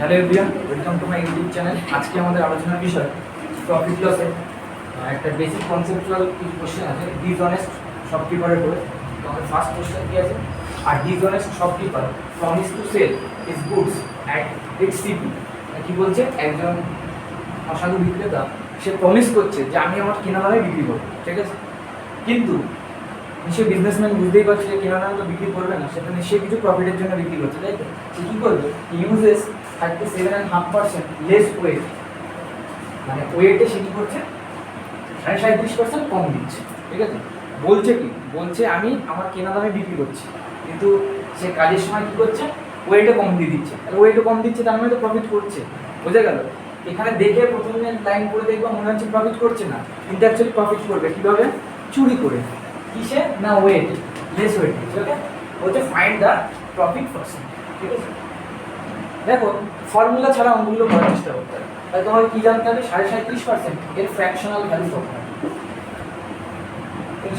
Hello everyone, welcome to my YouTube channel. আজকে আমাদের আলোচনার বিষয় প্রফিট লসের একটা বেসিক কনসেপচুয়াল কিছু কোশ্চেন আছে। ডিসঅনেস্ট শপকিপারের উপরে তো আমাদের ফার্স্ট কোশ্চেন কি আছে, a dishonest shopkeeper promise to sell his goods at its CP. কি বলছে, একজন অসাধু বিক্রেতা সে প্রমিস করছে যে আমি আমার কেনা দামে বিক্রি করবো, ঠিক আছে, কিন্তু নিশ্চয়ই বিজনেসম্যান বুঝতেই পারছে যে কেনা দামে তো বিক্রি করবে না, সেটা নিশ্চয়ই কিছু প্রফিটের জন্য বিক্রি করছে, তাই তো। সে কী করবে, ইউজেস 37.5% লেস ওয়েট, মানে ওয়েটে সে কী করছে 37% কম দিচ্ছে, ঠিক আছে। বলছে কি, বলছে আমি আমার কেনা দামে বিক্রি করছি, কিন্তু সে কাজের সময় কী করছে, ওয়েটে কম দিয়ে দিচ্ছে। তাহলে ওয়েটে কম দিচ্ছে, তার মানে তো প্রফিট করছে, বোঝা গেল। এখানে দেখে প্রথমে লাইন করে দেখবো মনে হচ্ছে প্রফিট করছে না, কিন্তু অ্যাকচুয়ালি প্রফিট করবে কীভাবে, চুরি করে। কিসে না, ওয়েট, লেস ওয়েট, ওকে। বলছে ফাইন্ড দ্য প্রফিট পার্সেন্ট, ঠিক আছে। দেখো ফর্মুলা ছাড়া অঙ্কগুলো করার চেষ্টা করতে হবে। তাহলে তোমাকে কী জানতে হবে, 37.5% এর ফ্র্যাকশনাল ভ্যালু কত হয়।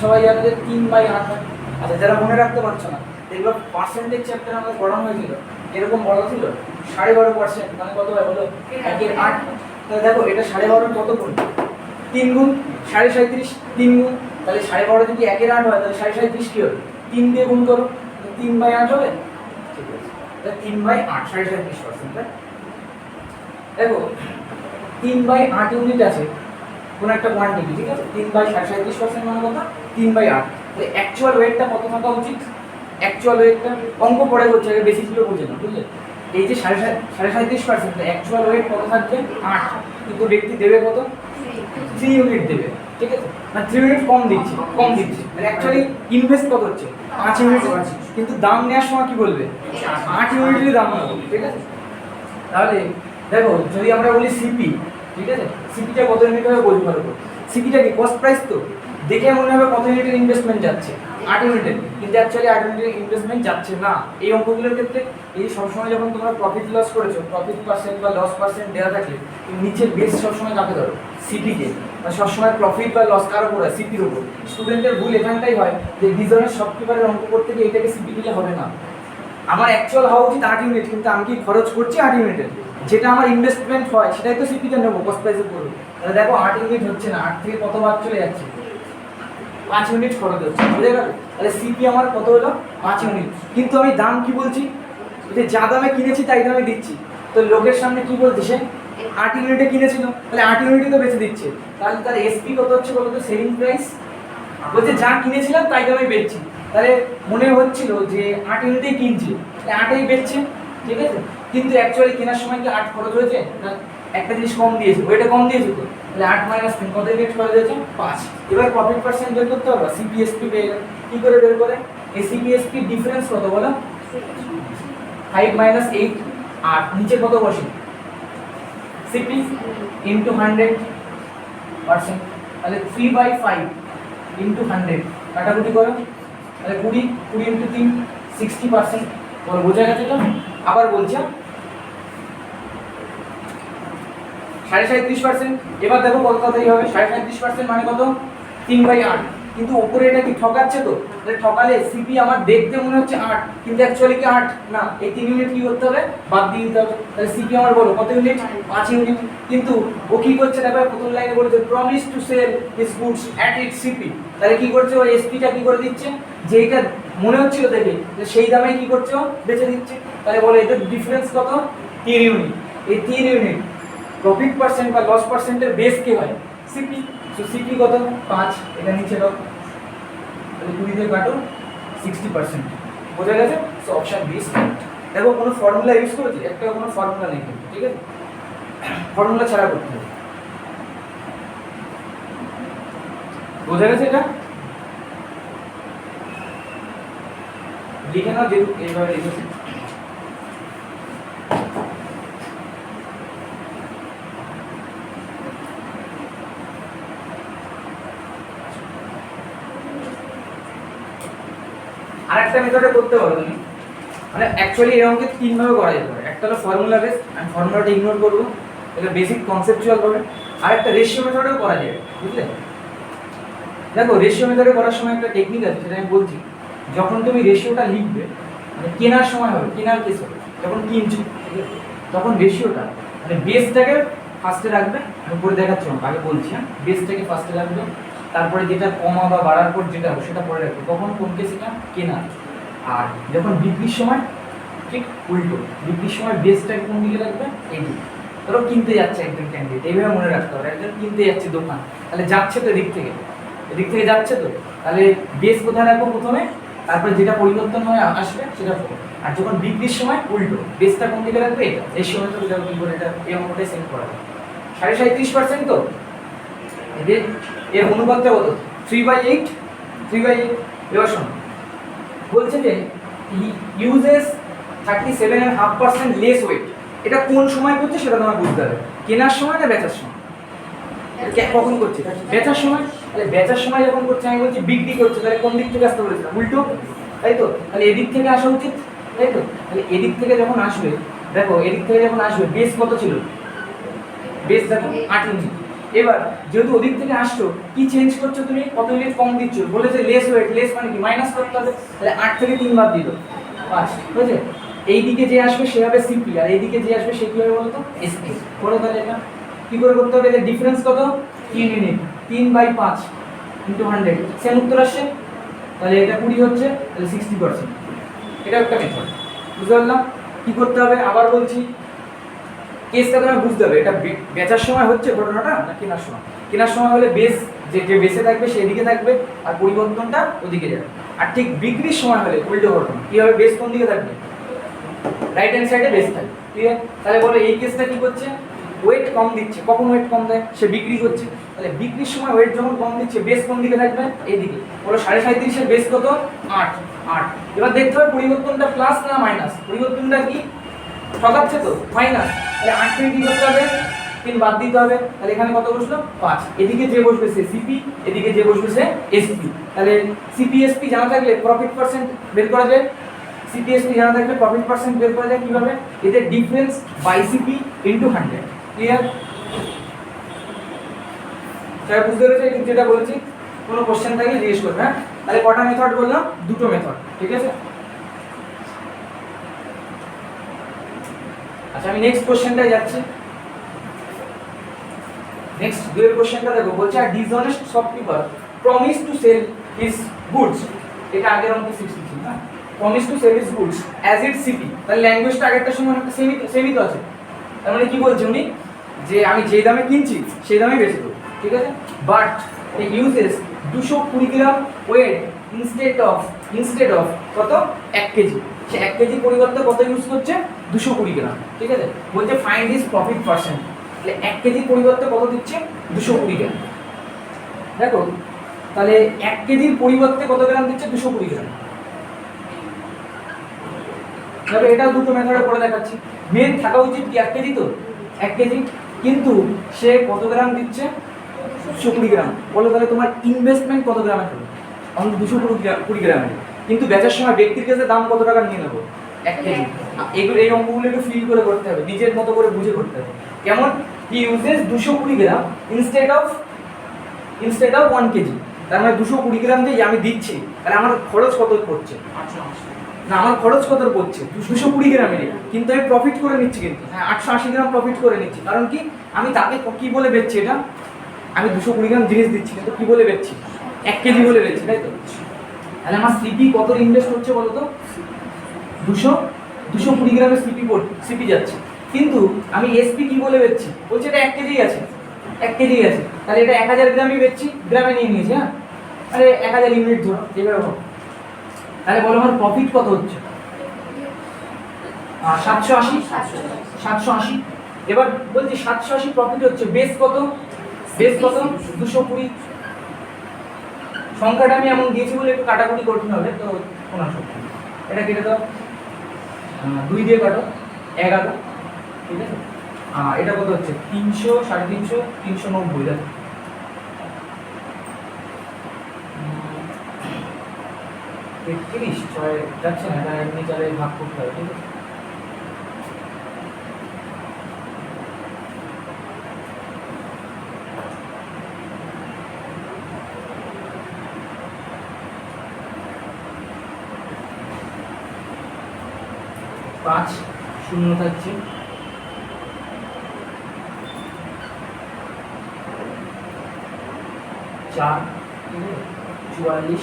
সবাই জানে যে 3/8 হয়। আচ্ছা, যারা মনে রাখতে পারছো না, দেখবে পার্সেন্টেজ চ্যাপ্টার আমাদের পড়ানো হয়েছিল, এরকম বলা ছিল 12.5%, মানে কত হয় বলো, 1/8। তাহলে দেখো এটা 12.5 কত গুণ, 3 গুণ 37.5, 3 গুণ, তাহলে 12.5 যদি 1/8 হয়, তাহলে 37.5 কি হবে, 3 দিয়ে গুণ করো, 3/8 হবে, ঠিক আছে। তাহলে 3/8 37.5%। দেখো 3/8 ইউনিট আছে কোন একটা কোয়ান্টিটি, ঠিক আছে। 3/37% মানে কত, 3/8। তাহলে অ্যাকচুয়াল ওয়েটটা কত থাকা উচিত, অ্যাকচুয়াল ওয়েটটা অঙ্ক পড়ে করছে, আগে বেসিকগুলো বুঝে না, বুঝলে। এই যে 37.5%, অ্যাকচুয়াল ওয়েট কত থাকবে, 8, কিন্তু ব্যক্তি দেবে কত, 3 ইউনিট দেবে, ঠিক আছে। না 3 ইউনিট কম দিচ্ছে, মানে অ্যাকচুয়ালি ইনভেস্ট কত হচ্ছে, 5 ইউনিট, কিন্তু দাম নেওয়ার সময় কি বলবে, 8 ইউনিটেরই দাম নেবো, ঠিক আছে। তাহলে দেখো যদি আমরা বলি সিপি, ঠিক আছে, সিপিটা কত ইউনিট হবে বলতে পারবো। সিপিটা কি কস্ট প্রাইস, তো দেখে মনে হবে কত ইউনিটের ইনভেস্টমেন্ট যাচ্ছে, 8 ইউনিটের, কিন্তু অ্যাকচুয়ালি 8 ইউনিটের ইনভেস্টমেন্ট যাচ্ছে না। এই অঙ্কগুলোর ক্ষেত্রে এই সবসময় যখন তোমরা প্রফিট লস করেছো, প্রফিট পার্সেন্ট বা লস পার্সেন্ট দেওয়া থাকে, নিচের বেস সবসময় কাকে ধরো, সিপিকে। মানে সবসময় প্রফিট বা লস কার উপর হয়, সিপির উপর। স্টুডেন্টের ভুল এখানটাই হয় যে ডিজনের শপকিপারের অঙ্ক করতে গিয়ে এটাকে সিপি দিলে হবে না। আমার অ্যাকচুয়াল হওয়া উচিত 8 ইউনিট, কিন্তু আমি কি খরচ করছি 8 ইউনিটের, যেটা আমার ইনভেস্টমেন্ট হয় সেটাই তো সিপিতে নেবো, কস্ট প্রাইসে করবো। তাহলে দেখো 8 ইউনিট হচ্ছে না, 8 থেকে কত বাদ চলে যাচ্ছে, 5 ইউনিট খরচ হচ্ছে, বুঝে গেল। তাহলে সিপি আমার কত হলো, 5 ইউনিট, কিন্তু আমি দাম কি বলছি, যে যা দামে কিনেছি তাই দামে দিচ্ছি। তো লোকের সামনে কি বলছে, সে 8 ইউনিটে কিনেছিল, তাহলে 8 ইউনিটই তো বেচে দিচ্ছে। তাহলে তার এসপি কত হচ্ছে বলো তো, সেলিং প্রাইস, বলছে যা কিনেছিলাম তাই দামে বেচছি। তাহলে মনে হচ্ছিল যে 8 ইউনিটেই কিনছি, 8এই বেচছে, ঠিক আছে, কিন্তু অ্যাকচুয়ালি কেনার সময় কি 8 খরচ হয়েছে না, একটা জিনিস কম দিয়েছে, ওইটা কম দিয়েছে, তো তাহলে 8 - 3 কত ইউনিট খরচ হয়েছে, 5। এবার প্রফিট পার্সেন্ট বের করতে হবে, সিপিএসপি পেয়ে গেল। কী করে বের করে, এই সিপিএসপি ডিফারেন্স কত বলো, 5 - 8, আর নিচে কত বসে, সিপি ইন্টু 100%, তাহলে 3/5 ইন্টু 100, কাটাকুটি করো, তাহলে 20 ইন্টু 3 60%। বলো বোঝা গেছে তো। আবার বলছে 37.5%। এবার দেখো কত তাড়াতাড়ি হবে, 37% মানে কত, 3/8, কিন্তু ওপরে এটা কি ঠকাচ্ছে, তো তাহলে ঠকালে সিপি আমার দেখতে মনে হচ্ছে 8, কিন্তু অ্যাকচুয়ালি কি 8 না, এই 3 ইউনিট কি করতে হবে, বাদ দিয়ে দিতে হবে। তাহলে সিপি আমার বলো কত ইউনিট, 5 ইউনিট, কিন্তু ও কি করছে, দেখো প্রথম লাইনে বলেছে promise to sell his goods at its CP. তাহলে কি করছে, ও এসপিটা কি করে দিচ্ছে, যে এটা মনে হচ্ছিল দেখে যে সেই দামে কি করছে, ও বেচে দিচ্ছে। তাহলে বলো এদের ডিফারেন্স কত, 3 ইউনিট। এই 3 ইউনিট প্রফিট পার্সেন্ট বা লস পার্সেন্টের বেস কি হয়, সিপি। সো সিপি কত, 5, এটা নিচে দাও, তাহলে 20 দিয়ে কাটো, 60%। বোঝা গেছে। So option B is correct. দেখো কোনো ফর্মুলা ইউজ করেছি, একটা কোনো ফর্মুলা নেই কিন্তু, ঠিক আছে, ফর্মুলা ছাড়া করতে হবে। বোঝা গেছে এটা, লিখে নাও যেহেতু এইভাবে লিখেছি। আরেকটা মেথডে করতে পারো তুমি, মানে অ্যাকচুয়ালি এই অঙ্কে 3 ভাবে করা যেতে পারে। একটা হলো ফর্মুলা বেস, আমি ফর্মুলাটা ইগনোর করবো, এটা বেসিক কনসেপচুয়াল ভাবে। আর একটা রেশিও মেথডেও করা যায়, বুঝলে। দেখো রেশিও মেথডে করার সময় একটা টেকনিক আছে, সেটা আমি বলছি। যখন তুমি রেশিওটা লিখবে, মানে কেনার সময় হবে, কেনার কেস হবে, যখন কিনছো, ঠিক আছে, তখন রেশিওটা মানে বেসটাকে ফার্স্টে রাখবে, আমি পরে দেখাচ্ছি, আগে বলছি, হ্যাঁ, বেসটাকে ফার্স্টে রাখবে, তারপরে যেটা কমা বা বাড়ার পর যেটা হবে সেটা পরে রাখবে। কখন কোন কেসটা কেনা, আর যখন বিক্রির সময় ঠিক উল্টো, বিক্রির সময় বেসটাকে কোন দিকে রাখবে, এই দিকে। ধরো কিনতে যাচ্ছে একজন ক্যান্ডিডেট, এইভাবে মনে রাখতে হবে, একজন কিনতে যাচ্ছে দোকান, তাহলে যাচ্ছে তো এদিক থেকে যাচ্ছে তো, তাহলে বেস কোথায় রাখবো প্রথমে, তারপরে যেটা পরিবর্তন হয়ে আসবে সেটা পড়ো। আর যখন বিক্রির সময় উল্টো, বেসটা কোন দিকে রাখবে, এটা এই সময় তো এটা কি করে এটা এই অঙ্কটাই সেন্ড করা যায়। 37.5% তো এদের এর অনুপাতটা কত, 3/8, 3/8। এবার শোনো, বলছে যে ইউজেস 37.5% লেস ওয়েট। এটা কোন সময় করছে সেটা তোমার বুঝতে হবে, কেনার সময় না বেচার সময়? কখন করছে, বেচার সময়। তাহলে বেচার সময় যখন করছে, আমি বলছি বিক্রি করছে, তাহলে কোন দিক থেকে আসতে বলেছিলাম, উল্টো, তাই তো? তাহলে এদিক থেকে আসা উচিত, তাই তো? তাহলে এদিক থেকে যখন আসবে, দেখো এদিক থেকে যখন আসবে, বেস কত ছিল, বেস দেখো 8 ইঞ্চি। এবার যেহেতু ওদিক থেকে আসছো, কি চেঞ্জ করছো তুমি, কত ইউনিট কম দিচ্ছ, বলেছে লেস ওয়েট, লেস মানে কি মাইনাস করতে হবে, তাহলে 8 থেকে 3 বাদ দিল 5, বুঝলে? এইদিকে যে আসবে সে হবে সিপি, আর এইদিকে যে আসবে সে কি হবে বলতো, এসপি। করো তাহলে এটা কি করে করতে হবে, এদের ডিফারেন্স কত, 3 ইউনিট, 3/5 ইনটু 100, সেম উত্তর আসছে। তাহলে এটা 20 হচ্ছে, তাহলে 60%। এটা একটা মেথড, বুঝতে পারলাম? কি করতে হবে আবার বলছি, কেসটা তোমায় বুঝতে হবে, এটা বেচার সময় হচ্ছে ঘটনাটা না কেনার সময়? কেনার সময় হলে বেস যে বেসে থাকবে সেদিকে থাকবে, আর পরিবর্তনটা ওদিকে যাবে। আর ঠিক বিক্রির সময় হলে উল্টো ঘটনা, কি হবে, বেস কোন দিকে থাকবে, রাইট হ্যান্ড সাইডে বেস থাকবে, ঠিক আছে? তাহলে বলো এই কেসটা কি করছে, ওয়েট কম দিচ্ছে। কখন ওয়েট কম দেয়, সে বিক্রি করছে, তাহলে বিক্রির সময় ওয়েট যখন কম দিচ্ছে, বেস কোন দিকে থাকবে, এইদিকে। বলো 37.5 এর বেস কত, 8। এবার দেখতে হবে পরিবর্তনটা প্লাস না মাইনাস, পরিবর্তনটা কি ঠকাচ্ছে তো, মাইনাস, তাহলে 8 থেকে কি করতে হবে, 3 বাদ দিতে হবে, তাহলে এখানে কত বসলো, 5। এদিকে যে বসবে সে সিপি, এদিকে যে বসবে সে এসপি। তাহলে সিপি এসপি জানা থাকলে প্রফিট পার্সেন্ট বের করা যায়, সিপি এসপি জানা থাকলে প্রফিট পার্সেন্ট বের করা যায় কিভাবে, এদের difference by CP into 100। Clear? তাই বুঝতে পেরেছো যেটা বলেছি? কোনো কোশ্চেন থাকলে জিজ্ঞেস করবে, হ্যাঁ? তাহলে কটা মেথড বললাম, দুটো মেথড, ঠিক আছে? আচ্ছা, আমি নেক্সট কোশ্চেনটায় যাচ্ছি। নেক্সট দুয়ের কোশ্চেনটা দেখো, বলছে a dishonest shopkeeper promise to sell his goods, এটা আগের অঙ্কে 60 না, promise to sell his goods as it CP. তাহলে ল্যাঙ্গুয়েজটা আগেরটার সঙ্গে একটা সেমই তো আছে। তার মানে কি বলছে উনি, যে আমি যে দামে কিনছি সেই দামে বেচে দেবো, ঠিক আছে? But he uses 220 gram wait instead of কত, 1 কেজি। সে 1 কেজি পরিবর্তে কত ইউজ করছে, 220 গ্রাম, ঠিক আছে? বলছে ফাইন্ড হিজ প্রফিট পার্সেন্ট। তাহলে 1 কেজি পরিবর্তে কত দিচ্ছে, 220 গ্রাম। দেখো তাহলে 1 কেজির পরিবর্তে কত গ্রাম দিচ্ছে, 220 গ্রাম। তবে এটা দুটো মেথডে করে দেখাচ্ছি। মেন থাকা উচিত কি 1 কেজি, তো 1 কেজি, কিন্তু সে কত গ্রাম দিচ্ছে, 220 গ্রাম। বলো তাহলে তোমার ইনভেস্টমেন্ট কত গ্রামে হবে, অন্তত 220 গ্রামে। কিন্তু বেচার সময় ব্যক্তির কাছে দাম কত টাকা নিয়ে নেবো, 1 কেজি। এগুলো এই অঙ্কগুলো একটু ফিল করে করতে হবে, নিজের মতো করে বুঝে করতে হবে। কেমন, he uses 220 gram instead of 1 KG. তার মানে 220 গ্রাম যে আমি দিচ্ছি, তাহলে আমার খরচ কত পড়ছে, না আমার খরচ কত পড়ছে, 220 গ্রামের, কিন্তু আমি প্রফিট করে নিচ্ছি, কিন্তু হ্যাঁ 880 গ্রাম প্রফিট করে নিচ্ছি। কারণ কি, আমি তাকে কি বলে বেচছি, এটা আমি 220 গ্রাম জিনিস দিচ্ছি, কিন্তু কি বলে বেচছি, 1 কেজি বলে বেচছি, তাই তো? তাহলে আমার সিপি কত ইনভেস্ট হচ্ছে বলো তো, 220 গ্রামের সিপি যাচ্ছে, কিন্তু আমি এসপি কি বলে বেচছি, বলছে এটা 1 কেজি আছে, 1 কেজি আছে, তাহলে এটা 1000 গ্রামই বেচছি, গ্রামে নিয়ে নিয়েছি, হ্যাঁ, আরে 1000 ইউনিট ধরো, এভাবে হোক। তাহলে বলো আমার প্রফিট কত হচ্ছে, 780। এবার বলছি 780 প্রফিট হচ্ছে, বেস কত, 220। সংখ্যাটা আমি এমন দিয়েছি বলে একটু কাটাকুটি কঠিন হবে, তো কোনো অসুবিধা নেই। এটা কেটে দাও, 2 দিয়ে কাটো, 11, ঠিক আছে? এটা কত হচ্ছে, 300, 350, 390, দেখো 31, 6 যাচ্ছে না, এটা এমনি চালে ভাগ করতে হবে, ঠিক আছে? পাঁচ শূন্য থাকছে, 4 44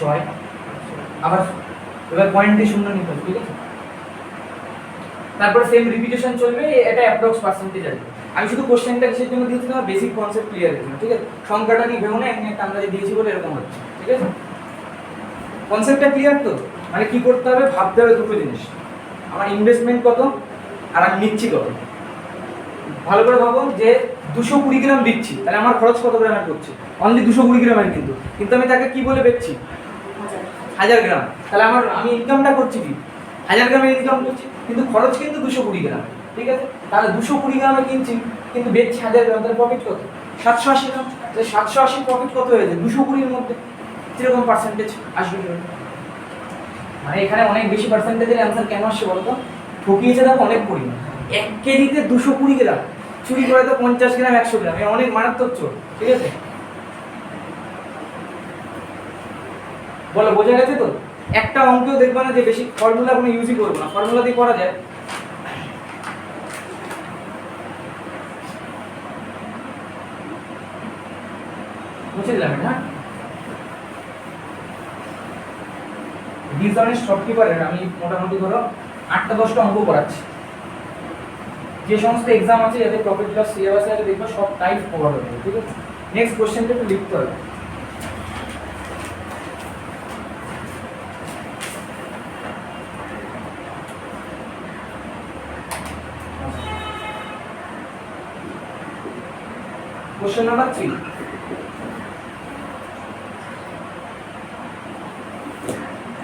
6 আবার এবার পয়েন্টে শূন্য নিতে হবে, ঠিক আছে? তারপর সেম রিপিটেশন চলবে, এটা অ্যাপ্রক্স পার্সেন্টেজ আসবে। আমি শুধু কোশ্চেনটা কিসের জন্য দিয়েছি, আমার বেসিক কনসেপ্ট ক্লিয়ার হয়েছিল, ঠিক আছে? সংখ্যাটা নিয়ে ভেবো না, এমনি একটা আন্দাজে দিয়েছি বলে এরকম হচ্ছে, ঠিক আছে? কনসেপ্টটা ক্লিয়ার তো? মানে কি করতে হবে, ভাবতে হবে দুটো জিনিস, আমার ইনভেস্টমেন্ট কত আর আমি নিচ্ছি কত। ভালো করে ভাবো যে 220 গ্রাম দিচ্ছি, তাহলে আমার খরচ কত গ্রামের করছি? অনলি 220 গ্রামের, কিন্তু আমি তাকে কি বলে বেচছি? 1000 গ্রাম। তাহলে আমি ইনকামটা করছি কি 1000 গ্রামের ইনকাম করছি, কিন্তু খরচ কিন্তু 220 গ্রাম, ঠিক আছে? তাহলে 220 গ্রামে কিনছি কিন্তু বেচছি 1000 গ্রাম, তাহলে প্রফিট কত? 780 গ্রাম। তাহলে 780 প্রফিট কত হয়েছে 220 এর মধ্যে? কিরকম পার্সেন্টেজ আসবে? মানে এখানে অনেক বেশি পার্সেন্টেজের অ্যান্সার কেন আসছে বলো তো? ঠকিয়েছে দেখো অনেক পরিমাণ। 1 কেজিতে 220 গ্রাম, চুরি করে তো 50 গ্রাম 100 গ্রাম, এ অনেক মারাত্মক চোর, ঠিক আছে? বলো বোঝা গেছে তো? একটা অঙ্কেও দেখবা না যে বেশি ফর্মুলা কোনো ইউজই করবো না, ফর্মুলা দিয়ে করা যায়। বুঝে দিলাম এটা। ডিসঅনেস্ট শপকিপারের আমি মোটামুটি ধরো 8টা 10টা অঙ্ক করাচ্ছি। যে সমস্ত এক্সাম আছে যাতে প্রফিট লস সিলেবাসে আছে দেখবা সব টাইপ কভার হবে, ঠিক আছে? নেক্সট কোশ্চেনটা একটু লিখতে হবে। Question number 3.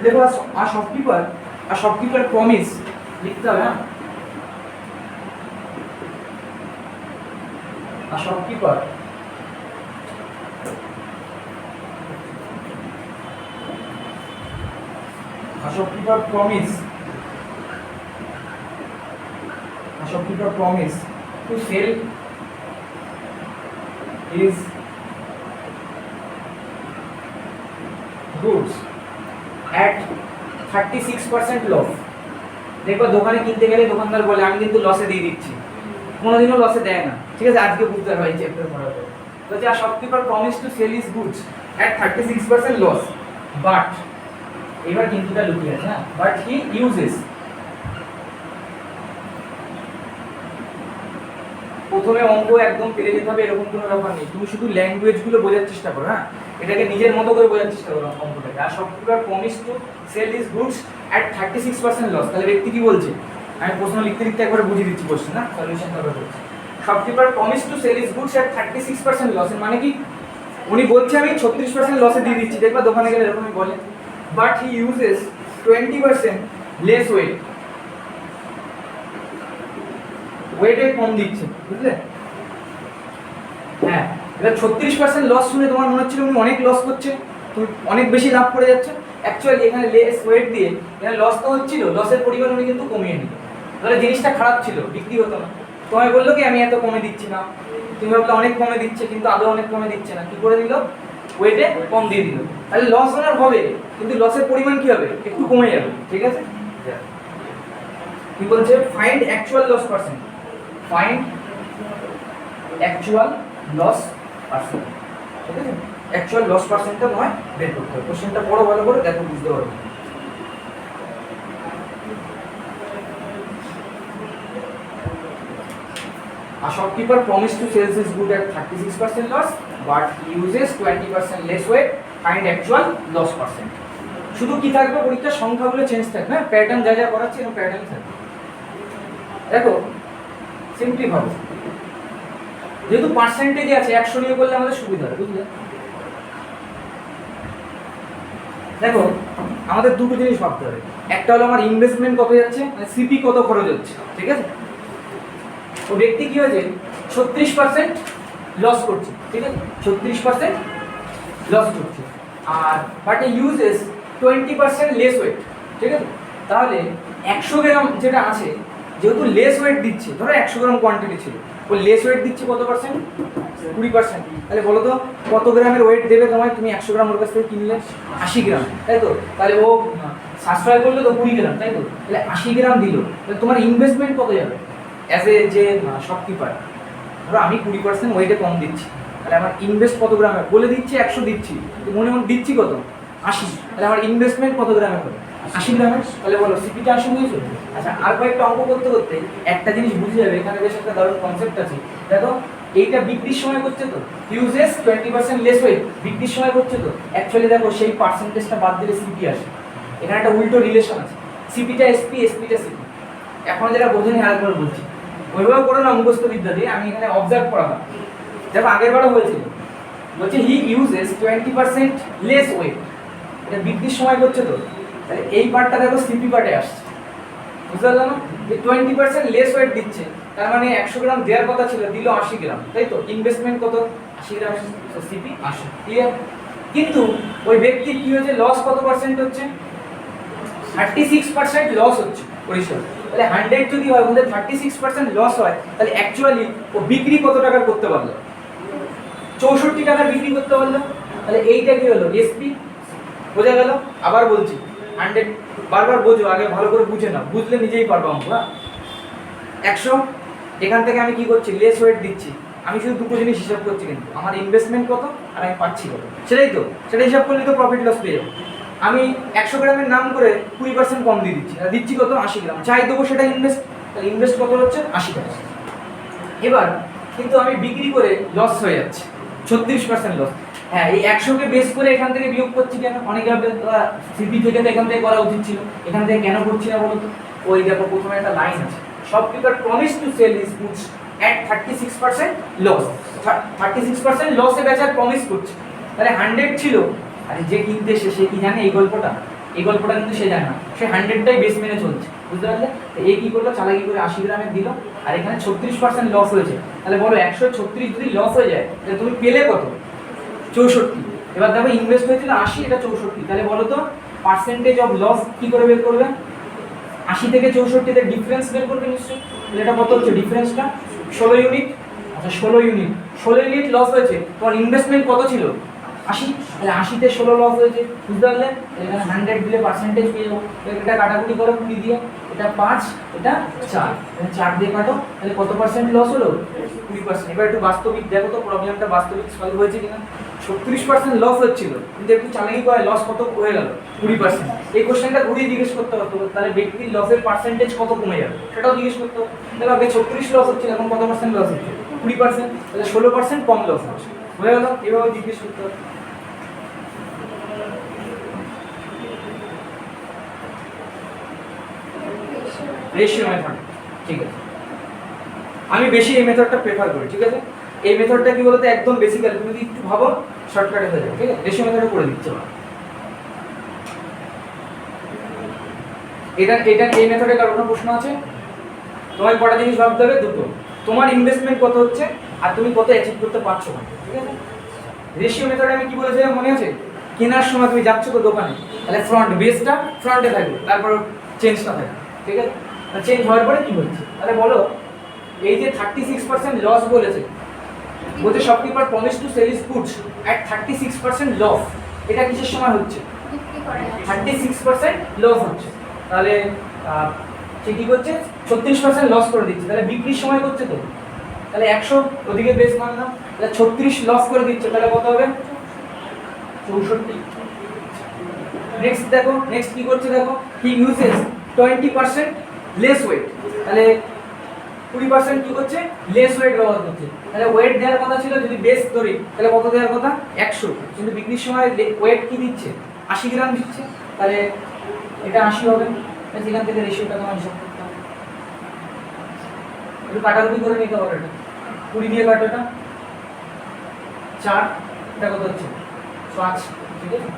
देखो a shopkeeper promise लिखते हैं ना, a shopkeeper promise to sell his goods at 36% loss. দেখো দোকানে কিনতে গেলে দোকানদার বলে আমি কিন্তু লসে দিয়ে দিচ্ছি, কোনোদিনও লসে দেয় না, ঠিক আছে? আজকে বুঝতে পারবে এই চ্যাপ্টার পড়ার পর। তো যে shopkeeper promise to sell his goods at 36% loss, but এবার কিন্তুটা লুকিয়ে আছে, হ্যাঁ, বাট হি ইউজেস, প্রথমে অঙ্ক একদম পেরে যেতে হবে এরকম কোনো ব্যাপার নেই, তুমি শুধু ল্যাঙ্গুয়েজগুলো বোঝার চেষ্টা করো, হ্যাঁ, এটাকে নিজের মতো করে বোঝার চেষ্টা করো অঙ্কটাকে। A shopkeeper promise to sell his goods at 36% loss, তাহলে ব্যক্তি কি বলছে? আমি প্রশ্ন লিখতে লিখতে একবার বুঝিয়ে দিচ্ছি কোশ্চেন, না সলিউশন করবে বলছি। Shopkeeper promise to sell his goods at 36% loss এর মানে কি? উনি বলছে আমি 36% লসে দিয়ে দিচ্ছি, দেখবা দোকানে গেলে এরকমই বলে, বাট হি ইউজেস 20% লেস ওয়েটে কম দিচ্ছে, বুঝলে? হ্যাঁ, এবার 36% লস শুনে তোমার মনে হচ্ছিল উনি অনেক লস করছে, তুমি অনেক বেশি লাভ করে যাচ্ছে। অ্যাকচুয়ালি এখানে লেস ওয়েট দিয়ে এখানে লস তো হচ্ছিল, লসের পরিমাণ উনি কিন্তু কমিয়ে নিল। তাহলে জিনিসটা খারাপ ছিল, বিক্রি হতো না। তোমায় বললো কি আমি এত কমে দিচ্ছি না, তুমি ভাবলে অনেক কমে দিচ্ছে, কিন্তু আদৌ অনেক কমে দিচ্ছে না। কি করে দিল? ওয়েটে কম দিয়ে দিল। তাহলে লস ওনার হবে, কিন্তু লসের পরিমাণ কি হবে? একটু কমে যাবে, ঠিক আছে? কি বলছে? Find actual loss percent, find actual loss percent, ঠিক আছে? অ্যাকচুয়াল লস পার্সেন্টটা নয় বের করতে হবে। কোশ্চেনটা পড়ো ভালো করে, দেখো বুঝতে পারবে। A shopkeeper promised to sell his good at 36% loss, but he uses 20% less weight. Find actual loss percent. শুধু কি থাকবে পরীক্ষার সংখ্যাগুলো চেঞ্জ থাকবে, হ্যাঁ, প্যাটার্ন যা যা করাচ্ছি এরকম প্যাটার্ন থাকবে। দেখো সিম্পলি ভাবো, যেহেতু পার্সেন্টেজে আছে 100 নিয়ে করলে আমাদের সুবিধা হবে, বুঝলে? দেখো আমাদের দুটো জিনিস ভাবতে হবে, একটা হলো আমার ইনভেস্টমেন্ট কত যাচ্ছে, মানে সিপি কত খরচ হচ্ছে, ঠিক আছে? তো ব্যক্তি কি হয়েছে 36% লস করছে, ঠিক আছে? 36% লস করছে, আর বাট ইউজেস 20% লেস ওয়েট, ঠিক আছে? তাহলে 100 গ্রাম যেটা আছে, যেহেতু লেস ওয়েট দিচ্ছে, ধরো 100 গ্রাম কোয়ান্টিটি ছিল, ও লেস ওয়েট দিচ্ছে কত পার্সেন্ট? 20%। তাহলে বলো তো কত গ্রামের ওয়েট দেবে তোমায়? তুমি 100 গ্রাম ওর কাছ থেকে কিনলে 80 গ্রাম, তাই তো? তাহলে ও সাশ্রয় করলে তো 20 গ্রাম, তাই তো? তাহলে 80 গ্রাম দিল, তাহলে তোমার ইনভেস্টমেন্ট কত যাবে? অ্যাজ এ যে শপকিপার, ধরো আমি 20% ওয়েটে কম দিচ্ছি, তাহলে আমার ইনভেস্ট কত গ্রামে বলে দিচ্ছি 100 দিচ্ছি, তো মনে মনে দিচ্ছি কত 80, তাহলে আমার ইনভেস্টমেন্ট কত গ্রামে হবে 80 গ্রামে। তাহলে বলো সিপিটা 80 হয়েছে। আচ্ছা আর কয়েকটা অঙ্ক করতে করতে একটা জিনিস বুঝে যাবে, এখানে বেশ একটা দারুণ কনসেপ্ট আছে। দেখো এইটা বিক্রির সময় করছে তো ইউজেস 20% লেস ওয়েট, বিক্রির সময় করছে তো অ্যাকচুয়ালি দেখো সেই পার্সেন্টেজটা বাদ দিলে সিপি আসে। এখানে একটা উল্টো রিলেশন আছে, সিপিটা এসপি, এসপিটা সিপি। এখন যেটা বোঝেনি আরেকবার বলছি, ওইভাবে করে না মুখস্থ বিদ্যা দিয়ে, আমি এখানে অবজার্ভ করালাম। দেখো আগের বারও হয়েছিল, বলছে হি ইউজেস 20% লেস ওয়েট, এটা বিক্রির সময় করছে তো, তাহলে এই পার্টটা দেখো সিপি পার্টে আসছে, বুঝতে পারলাম না? যে 20% লেস ওয়েট দিচ্ছে, তার মানে 100 গ্রাম দেওয়ার কথা ছিল, দিল 80 গ্রাম, তাই তো? ইনভেস্টমেন্ট কত 80 গ্রাম, সিপি 80, ক্লিয়ার? কিন্তু ওই ব্যক্তির কি হয়েছে, লস কত পার্সেন্ট হচ্ছে, 36% লস হচ্ছে পরিষেবা। তাহলে 100 যদি হয়, ওদের 36% লস হয়, তাহলে অ্যাকচুয়ালি ও বিক্রি কত টাকা করতে পারলো, 64 টাকা বিক্রি করতে পারলো। তাহলে এইটা কি হলো, এসপি। বোঝা গেল? আবার বলছি 100 বারবার বোঝো, আগে ভালো করে বুঝে নাও, বুঝলে নিজেই পারবো অঙ্ক। 100 এখান থেকে আমি কি করছি, লেস ওয়েট দিচ্ছি, আমি শুধু দুটো জিনিস হিসাব করছি, কিন্তু আমার ইনভেস্টমেন্ট কত আর আমি পাচ্ছি কত, সেটাই তো, সেটা হিসাব করলে তো প্রফিট লস পেয়ে যাবো। আমি 100 গ্রামের নাম করে 20% কম দিয়ে দিচ্ছি, আর দিচ্ছি কত 80 গ্রাম, চাই দেবো সেটা ইনভেস্ট, তাহলে ইনভেস্ট কত হচ্ছে 80 টাকা। এবার কিন্তু আমি বিক্রি করে লস হয়ে যাচ্ছে 36% লস। হ্যাঁ, এই 100কে বেস করে এখান থেকে বিয়োগ করছি কেন, অনেকে ভাবে সিপি থেকে তো এখান থেকে করা উচিত ছিল, এখান থেকে কেন করছি না বলো তো? ওই দেখো প্রথমে একটা লাইন আছে, shopkeeper promise to sell his goods at 36% loss, 36% লসে বেচার প্রমিস করছে। তাহলে 100 ছিল, আরে যে কিনতে এসে সে কি জানে এই গল্পটা? এই গল্পটা কিন্তু সে জানে না, সে 100টাই বেস মেনে চলছে, বুঝতে পারলে? এই কি করলো, চালাকি করে 80 গ্রামের দিল, আর এখানে 36% লস হয়েছে। তাহলে বলো 136 যদি লস হয়ে যায়, তাহলে তুমি পেলে কত, 64। এবার দেখো ইনভেস্ট হয়েছিল 80, এটা 64, তাহলে বলো তো পার্সেন্টেজ অফ লস কি করে বের করবে, 80 থেকে 64 এর ডিফারেন্স বের করবে নিশ্চয়ই। তাহলে এটা কত হচ্ছে ডিফারেন্সটা, 16 ইউনিট। আচ্ছা 16 ইউনিট লস হয়েছে, তোমার ইনভেস্টমেন্ট কত ছিল 80, তাহলে 80 তে 16 লস হয়েছে, বুঝতে পারলে? এখানে 100 দিলে পার্সেন্টেজ পেয়ে যাবো, এটা কাটাকুটি করো 20 দিয়ে, এটা 5, এটা 4, এখানে 4 দিয়ে কাটো, তাহলে কত পার্সেন্ট লস হলো, 20%। এবার একটু বাস্তবিক দেখো তো প্রবলেমটা বাস্তবিক সলভ হয়েছে কিনা। 36% লস হচ্ছিল, কিন্তু একটু চালাকি করে লস কত হয়ে গেল 20%। এই কোশ্চেনটা ঘুরিয়ে জিজ্ঞেস করতে হতো, তাহলে ব্যক্তির লসের পার্সেন্টেজ কত কমে যাবে সেটাও জিজ্ঞেস করতে হতো। তাহলে আগে 36 লস হচ্ছিল, এখন কত পার্সেন্ট লস হচ্ছে 20%, তাহলে 16% কম লস হচ্ছে, হয়ে গেল? এভাবে জিজ্ঞেস করতে হবে। রেশিও মেথড, ঠিক আছে, আমি বেশি এই মেথডটা প্রেফার করি, ঠিক আছে? এই মেথডটা কি বলতে একদম বেসিক্যালি, তুমি যদি একটু ভাবো শর্টকাটে হয়ে যাবে, ঠিক আছে? রেশিও মেথডে করে দিচ্ছি। এটা এই মেথডে কারো কোনো প্রশ্ন আছে? তোমার কটা জিনিস ভাবতে হবে, দুটো, তোমার ইনভেস্টমেন্ট কত হচ্ছে আর তুমি কত অ্যাচিভ করতে পারছো না, ঠিক আছে? রেশিও মেথডে আমি কি বলেছিলাম মনে আছে? কেনার সময় তুমি যাচ্ছ তো দোকানে, তাহলে ফ্রন্ট বেসটা ফ্রন্টে থাকবে, তারপর চেঞ্জটা থাকবে, ঠিক আছে? চেঞ্জ হওয়ার পরে কি হচ্ছে, তাহলে বলো এই যে 36% লস বলেছে, বলছে shopkeeper promise to sell his goods at 36% loss, এটা কিসের সময় হচ্ছে, 36% লস হচ্ছে, তাহলে সে কি করছে 36% লস করে দিচ্ছে, তাহলে বিক্রির সময় করছে তো, তাহলে 100 ওদিকে বেস মানলাম, তাহলে 36 লস করে দিচ্ছে, তাহলে কত হবে 64। নেক্সট দেখো, নেক্সট কি করছে দেখো, হি ইউজেস 20% লেস ওয়েট, তাহলে 20% কি করছে, লেস ওয়েট ব্যবহার করছে, তাহলে ওয়েট দেওয়ার কথা ছিল যদি বেস ধরি, তাহলে কত দেওয়ার কথা 100, কিন্তু বিক্রির সময় ওয়েট কি দিচ্ছে 80 গ্রাম দিচ্ছে, তাহলে এটা 80 হবে। সেখান থেকে রেশিওটা তোমার হিসাব করতে হবে, একটু কাটাকুটি করে নিতে হবে, এটা 20 দিয়ে কাটো, এটা 4, এটা কত হচ্ছে 5, ঠিক আছে?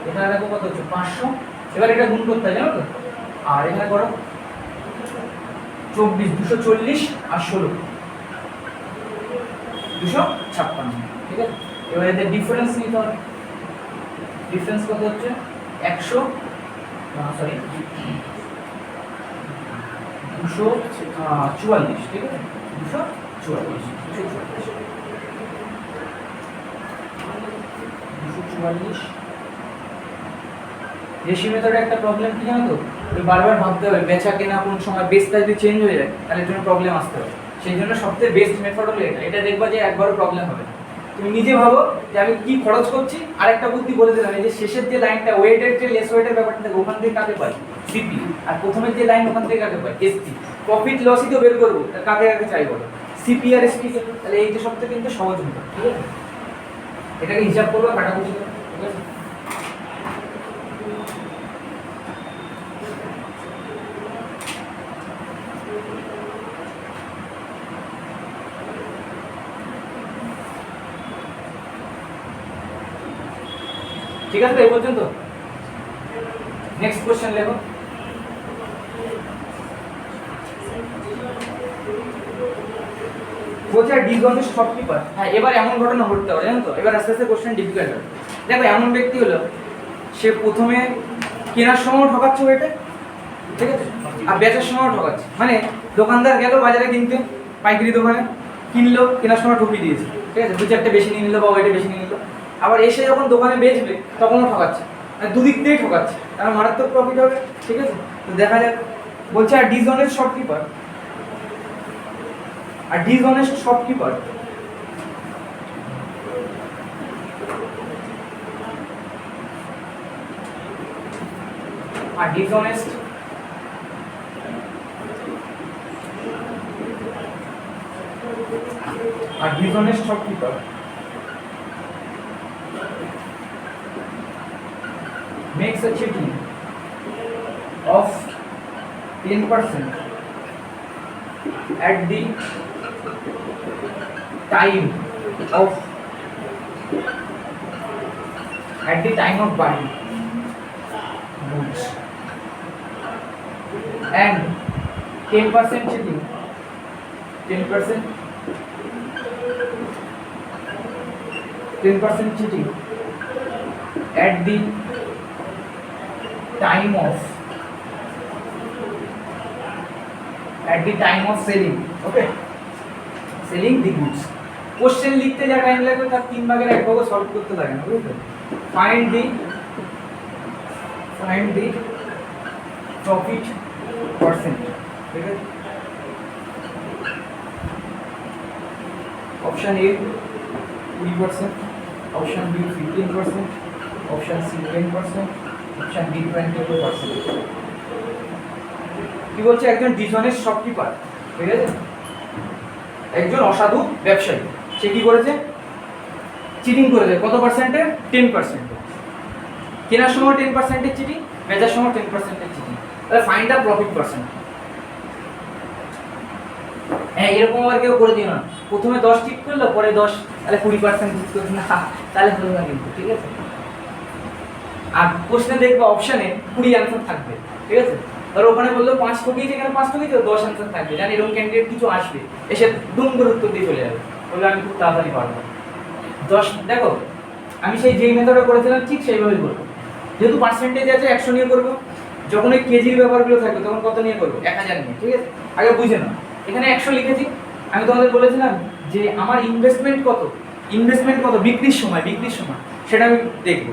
এখানে দেখো কত হচ্ছে 500, এবার এটা গুণ করতে হয় জানো তো, আর এখানে করো 24, 240 আর 16, 256, ঠিক আছে? এবার এদের ডিফারেন্স নিতে হবে, ডিফারেন্স কত হচ্ছে 100, সরি 244, ঠিক আছে? 244, 244। রেশিও মেথডে একটা প্রবলেম কি জানো তো, বারবার ভাবতে হবে বেচা কেনা কোন সময়, বেসটা যদি চেঞ্জ হয়ে যায় তাহলে জন্য প্রবলেম আসতে হবে, সেই জন্য সবথেকে বেস্ট মেথড হলো এটা, এটা দেখবা যে একবারও প্রবলেম হবে না। তুমি নিজে ভাবো যে আমি কি খরচ করছি, আর একটা বুদ্ধি বলে দিলাম, এই যে শেষের যে লাইনটা ওয়েটের যে লেস ওয়েটের ব্যাপারটা থাকে ওখান থেকে কাকে পাই? সিপি। আর প্রথমের যে লাইন ওখান থেকে কাকে পাই? এসপি। প্রফিট লসই তো বের করবো, কাকে কাকে চাই বলো? সিপি আর এসপি। তাহলে এই যে সবথেকে কিন্তু সহজ হতো, ঠিক আছে? এটাকে হিসাব করবো, কাটাকুটি করবো, ঠিক আছে? ঠিক আছে এই পর্যন্ত। নেক্সট কোশ্চেন লেখো। বলছে ডিসঅনেস্ট শপকিপার। হ্যাঁ, এবার এমন ঘটনা ঘটতে পারে জানো তো, এবার আস্তে আস্তে কোশ্চেন ডিফিকাল্ট হবে। দেখো এমন ব্যক্তি হলো, সে প্রথমে কেনার সময় ঠকাচ্ছে ওইটা, ঠিক আছে, আর বেচার সময় ঠকাচ্ছে। মানে দোকানদার গেল বাজারে কিনতে, পাইকারি দোকানে কিনলো, কেনার সময় ঠকিয়ে দিয়েছে, ঠিক আছে, দু চারটে বেশি নিয়ে নিল বা ওইটা বেশি নিয়ে নিল। আবার এসে যখন দোকানে বেচবে তখনও ঠকাচ্ছে, মানে দুদিক দিয়েই ঠকাচ্ছে, কারণ মারাত্মক প্রফিট হবে, ঠিক আছে। তো দেখা যাক, বলছে a dishonest shopkeeper, a dishonest shopkeeper a dishonest shopkeeper makes a cheating of 10% at the time of buying goods, and 10% cheating, 10% cheating at the time of selling, okay, selling the goods. Question লিখতে যা time লাগবে তার 3 ভাগের 1 ভাগও solve করতে লাগে না, বুঝলে? Find the profit percent, ঠিক আছে? Option A 20%, option B 15%, option C 10%, option D 22%। কি বলছে? একজন ডিসঅনেস্ট শপকিপার, ঠিক আছে, একজন অসাধু ব্যবসায়ী, সে কি করেছে? চিটিং করেছে। কত পার্সেন্টে? 10%। কেনার সময় 10%-এর চিটিং, বেচার সময় 10%-এর চিটিং। তাহলে ফাইন্ড দ্য প্রফিট পার্সেন্ট। হ্যাঁ, এরকম আর কেউ করে দিও না, প্রথমে 10 ঠিক করলো, পরে 10, তাহলে 20% ঠিক করবে না, তাহলে হলো না কিন্তু, ঠিক আছে? আর প্রশ্নে দেখবে অপশনে 20 অ্যান্সার থাকবে, ঠিক আছে? ধরো ওখানে বললো 5 ঠকিয়েছে, এখানে 5 ঠকিয়েছে, 10 অ্যান্সার থাকবে। জানি এরকম ক্যান্ডিডেট কিছু আসবে, এসে দুম করে উত্তর দিয়ে চলে যাবে, বলবে আমি খুব তাড়াতাড়ি পারবো। 10 দেখো, আমি সেই যেই মেথডে করেছিলাম ঠিক সেইভাবেই করবো। যেহেতু পার্সেন্টেজ আছে 100 নিয়ে করবো, যখন ওই কেজির ব্যাপারগুলো থাকবে তখন কত নিয়ে করবো? 1000 নিয়ে, ঠিক আছে? আগে বুঝে নাও, এখানে 100 লিখেছি, আমি তোমাদের বলেছিলাম যে আমার ইনভেস্টমেন্ট কত বিক্রির সময় সেটা আমি দেখবো।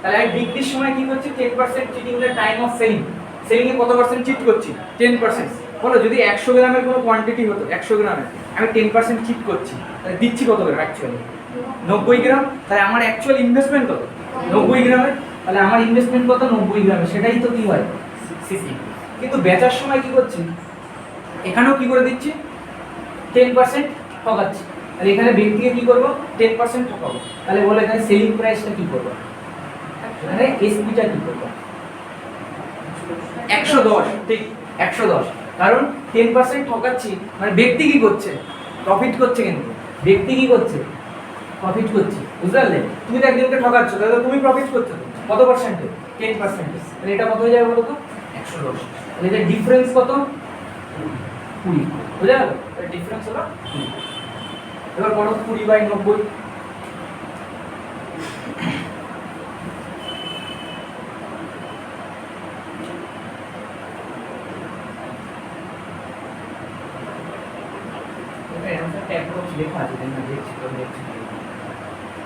তাহলে আমি বিক্রির সময় কি করছি? 10% cheating the time of selling. সেলিংয়ে কত পার্সেন্ট চিট করছি? 10%। বলো যদি 100 গ্রামের কোনো কোয়ান্টিটি হতো, 100 গ্রামের আমি 10% চিট করছি, তাহলে দিচ্ছি কত গ্রাম? অ্যাকচুয়ালি 90 গ্রাম। তাহলে আমার অ্যাকচুয়াল ইনভেস্টমেন্ট কত? 90 গ্রামের। তাহলে আমার ইনভেস্টমেন্ট কত? 90 গ্রামের। সেটাই তো কি হয়? সিসি। কিন্তু বেচার সময় কি করছি? এখানেও কি করে দিচ্ছি? 10% ঠকাচ্ছি। তাহলে এখানে ব্যক্তিকে কি করবো? 10% ঠকাবো। তাহলে বলে এখানে সেলিং প্রাইসটা কি করবো? এখানে এসপিটা কি করবো? 110। ঠিক, 110। কারণ 10% ঠকাচ্ছি, মানে ব্যক্তি কি করছে? প্রফিট করছে। কিন্তু ব্যক্তি কি করছে? প্রফিট করছে, বুঝতে পারলে? তুমি তো একজনকে ঠকাচ্ছ, তাহলে তুমি প্রফিট করছো কত পার্সেন্টে? 10%। তাহলে এটা কত হয়ে যাবে বলো তো? 110। তাহলে এর ডিফারেন্স কত? 20। বুঝা গেল? এর ডিফারেন্স হলো 20। এবার বলো 20/90। লেখা আছে,